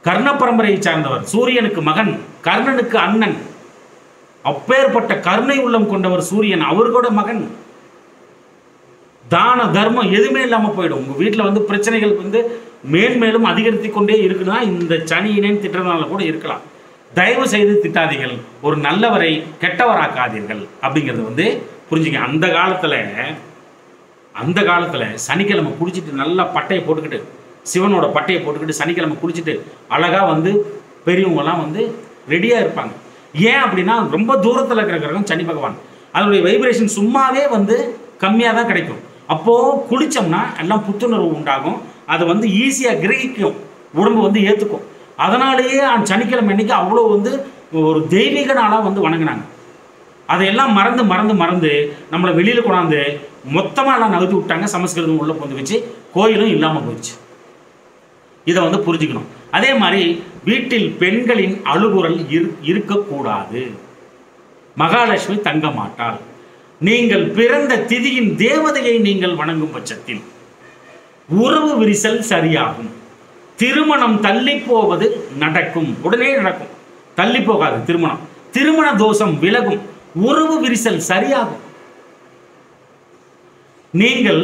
கர்ண பரம்பரையை சார்ந்தவர், சூரியனுக்கு மகன், கர்ணனுக்கு அண்ணன். அப்பேற்பட்ட கருணை உள்ளம் கொண்டவர் சூரியன், அவர்களோட மகன். தான தர்மம் எதுவுமே இல்லாமல் போயிடும். உங்கள் வீட்டில் வந்து பிரச்சனைகள் வந்து மேன்மேலும் அதிகரித்து கொண்டே இருக்குன்னா இந்த சனியினேன்னு திட்டுறதுனால கூட இருக்கலாம். தயவு செய்து திட்டாதீர்கள். ஒரு நல்லவரை கெட்டவராக்காதீர்கள் அப்படிங்கிறது வந்து புரிஞ்சுங்க. அந்த காலத்தில் சனிக்கிழமை குளிச்சுட்டு நல்லா பட்டையை போட்டுக்கிட்டு, சிவனோட பட்டையை போட்டுக்கிட்டு சனிக்கிழமை குளிச்சுட்டு அழகாக வந்து பெரியவங்கெல்லாம் வந்து ரெடியாக இருப்பாங்க. ஏன் அப்படின்னா ரொம்ப தூரத்தில் இருக்கிற கிரகம் சனி பகவான், அதனுடைய வைப்ரேஷன் சும்மாவே வந்து கம்மியாக தான் கிடைக்கும். அப்போது குளித்தோம்னா எல்லாம் புத்துணர்வு உண்டாகும். அதை வந்து ஈஸியாக கிரகிக்கும், உடம்பு வந்து ஏற்றுக்கும். அதனாலேயே சனிக்கிழமை அன்னைக்கு அவ்வளோ வந்து ஒரு தெய்வீக நாளாக வந்து வணங்கினாங்க. அதையெல்லாம் மறந்து நம்மளை வெளியில் கொண்டாந்து மொத்தமாக எல்லாம் நகர்த்தி விட்டாங்க. சமஸ்கிருதம் உள்ளே பொந்து வச்சு கோயிலும் இல்லாமல் போயிடுச்சு. இதை வந்து புரிஞ்சுக்கணும். அதே மாதிரி வீட்டில் பெண்களின் அழுகுரல் இருக்கக்கூடாது. மகாலட்சுமி தங்க மாட்டாள். நீங்கள் பிறந்த திதியின் தேவதையை நீங்கள் வணங்கும் பட்சத்தில் உறவு விரிசல் சரியாகும். திருமணம் தள்ளி போவது நடக்கும், உடனே நடக்கும், தள்ளி போகாது. திருமண தோஷம் விலகும், உறவு விரிசல் சரியாகும். நீங்கள்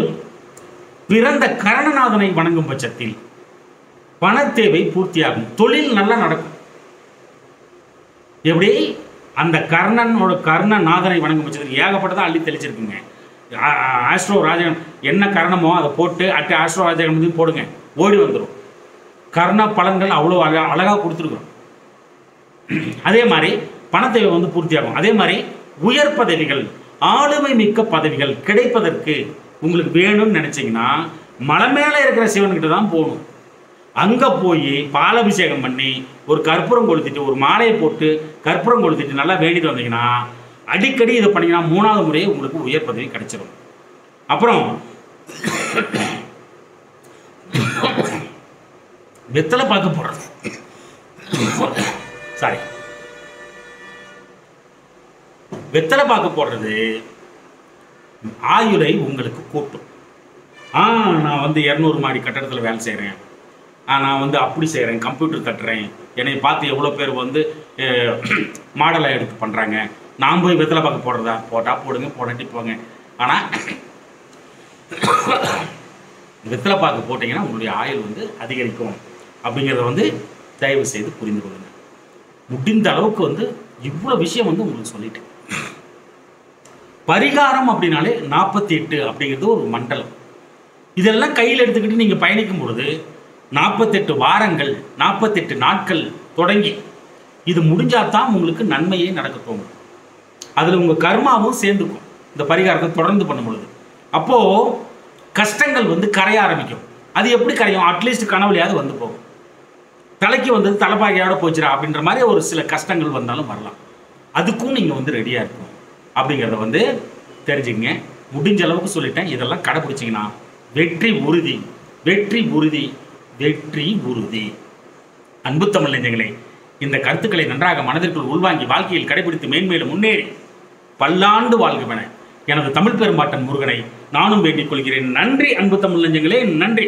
பிறந்த கரணநாதனை வணங்கும் பட்சத்தில் பண தேவை பூர்த்தியாகும், தொழில் நல்லா நடக்கும். எப்படி? அந்த கர்ணநாதனை வணங்கும் பட்சத்தில் ஏகப்பட்டதான் அள்ளி தெளிச்சிருக்குங்க. ஆஸ்ட்ரோ ராஜகம் என்ன கரணமோ அதை போட்டு ஆஸ்ட்ரோ ராஜகம் போடுங்க, ஓடி வந்துடும். கர்ண பலன்கள் அவ்வளோ அழகாக கொடுத்துருக்குறோம். அதே மாதிரி பணத்தேவை வந்து பூர்த்தியாகும். அதே மாதிரி உயர் பதவிகள், ஆளுமை மிக்க பதவிகள் கிடைப்பதற்கு உங்களுக்கு வேணும்னு நினச்சிங்கன்னா மலை மேலே இருக்கிற சிவன்கிட்ட தான் போகணும். அங்கே போய் பாலாபிஷேகம் பண்ணி ஒரு கற்பூரம் கொளுத்திட்டு ஒரு மாலையை போட்டு கற்பூரம் கொளுத்திட்டு நல்லா வேண்டிட்டு வந்தீங்கன்னா அடிக்கடி இதை பண்ணிங்கன்னா 3வது முறையே உங்களுக்கு உயர் பதவி கிடைச்சிடும். அப்புறம் வெத்தலை பார்க்க போடுறது, சாரி, வெத்தலை பார்க்க போடுறது ஆயுளை உங்களுக்கு கூட்டும். நான் வந்து 200 மாடி கட்டடத்தில் வேலை செய்கிறேன், நான் வந்து அப்படி செய்கிறேன், கம்ப்யூட்டர் தட்டுறேன், என்னை பார்த்து எவ்வளோ பேர் வந்து மாடலாக எடுத்து பண்ணுறாங்க, நான் போய் வெத்தலை பார்க்க போடுறதா? போட்டால் போடுங்க, போடாட்டி போங்க. ஆனால் வெத்தலை பார்க்க போட்டிங்கன்னா உங்களுடைய ஆயுள் வந்து அதிகரிக்கும் அப்படிங்கிறத வந்து தயவு செய்து புரிந்து கொள்ளுங்கள். முடிந்த அளவுக்கு வந்து இவ்வளோ விஷயம் வந்து உங்களுக்கு சொல்லிட்டேன். பரிகாரம் அப்படின்னாலே 48 அப்படிங்கிறது ஒரு மண்டலம். இதெல்லாம் கையில் எடுத்துக்கிட்டு நீங்கள் பயணிக்கும் பொழுது 48 வாரங்கள் 48 நாட்கள் தொடங்கி இது முடிஞ்சாதான் உங்களுக்கு நன்மையே நடக்க தோணும். அதில் உங்கள் கர்மாவும் சேர்ந்துக்கும் இந்த பரிகாரத்தை தொடர்ந்து பண்ணும் பொழுது. அப்போது கஷ்டங்கள் வந்து கரைய ஆரம்பிக்கும். அது எப்படி கரையும்? அட்லீஸ்ட் கனவுலையாவது வந்து போகும். தலைக்கு வந்தது தலைப்பாகையோட போச்சுரா அப்படின்ற மாதிரி ஒரு சில கஷ்டங்கள் வந்தாலும் வரலாம். அதுக்கும் நீங்கள் வந்து ரெடியாக இருக்கணும் அப்படிங்கிறத வந்து தெரிஞ்சுக்கங்க. முடிஞ்ச அளவுக்கு சொல்லிட்டேன். இதெல்லாம் கடைப்பிடிச்சிங்கன்னா வெற்றி உறுதி, வெற்றி உறுதி, வெற்றி உறுதி. அன்பு தமிழ் நெஞ்சங்களே, இந்த கருத்துக்களை நன்றாக மனதிற்குள் உள்வாங்கி வாழ்க்கையில் கடைபிடித்து மேன்மேலும் முன்னேறி பல்லாண்டு வாழ்கவென எனது தமிழ் பெரும்பாட்டன் முருகனை நானும் வேண்டிக் கொள்கிறேன். நன்றி அன்பு தமிழ் நெஞ்சங்களே, நன்றி.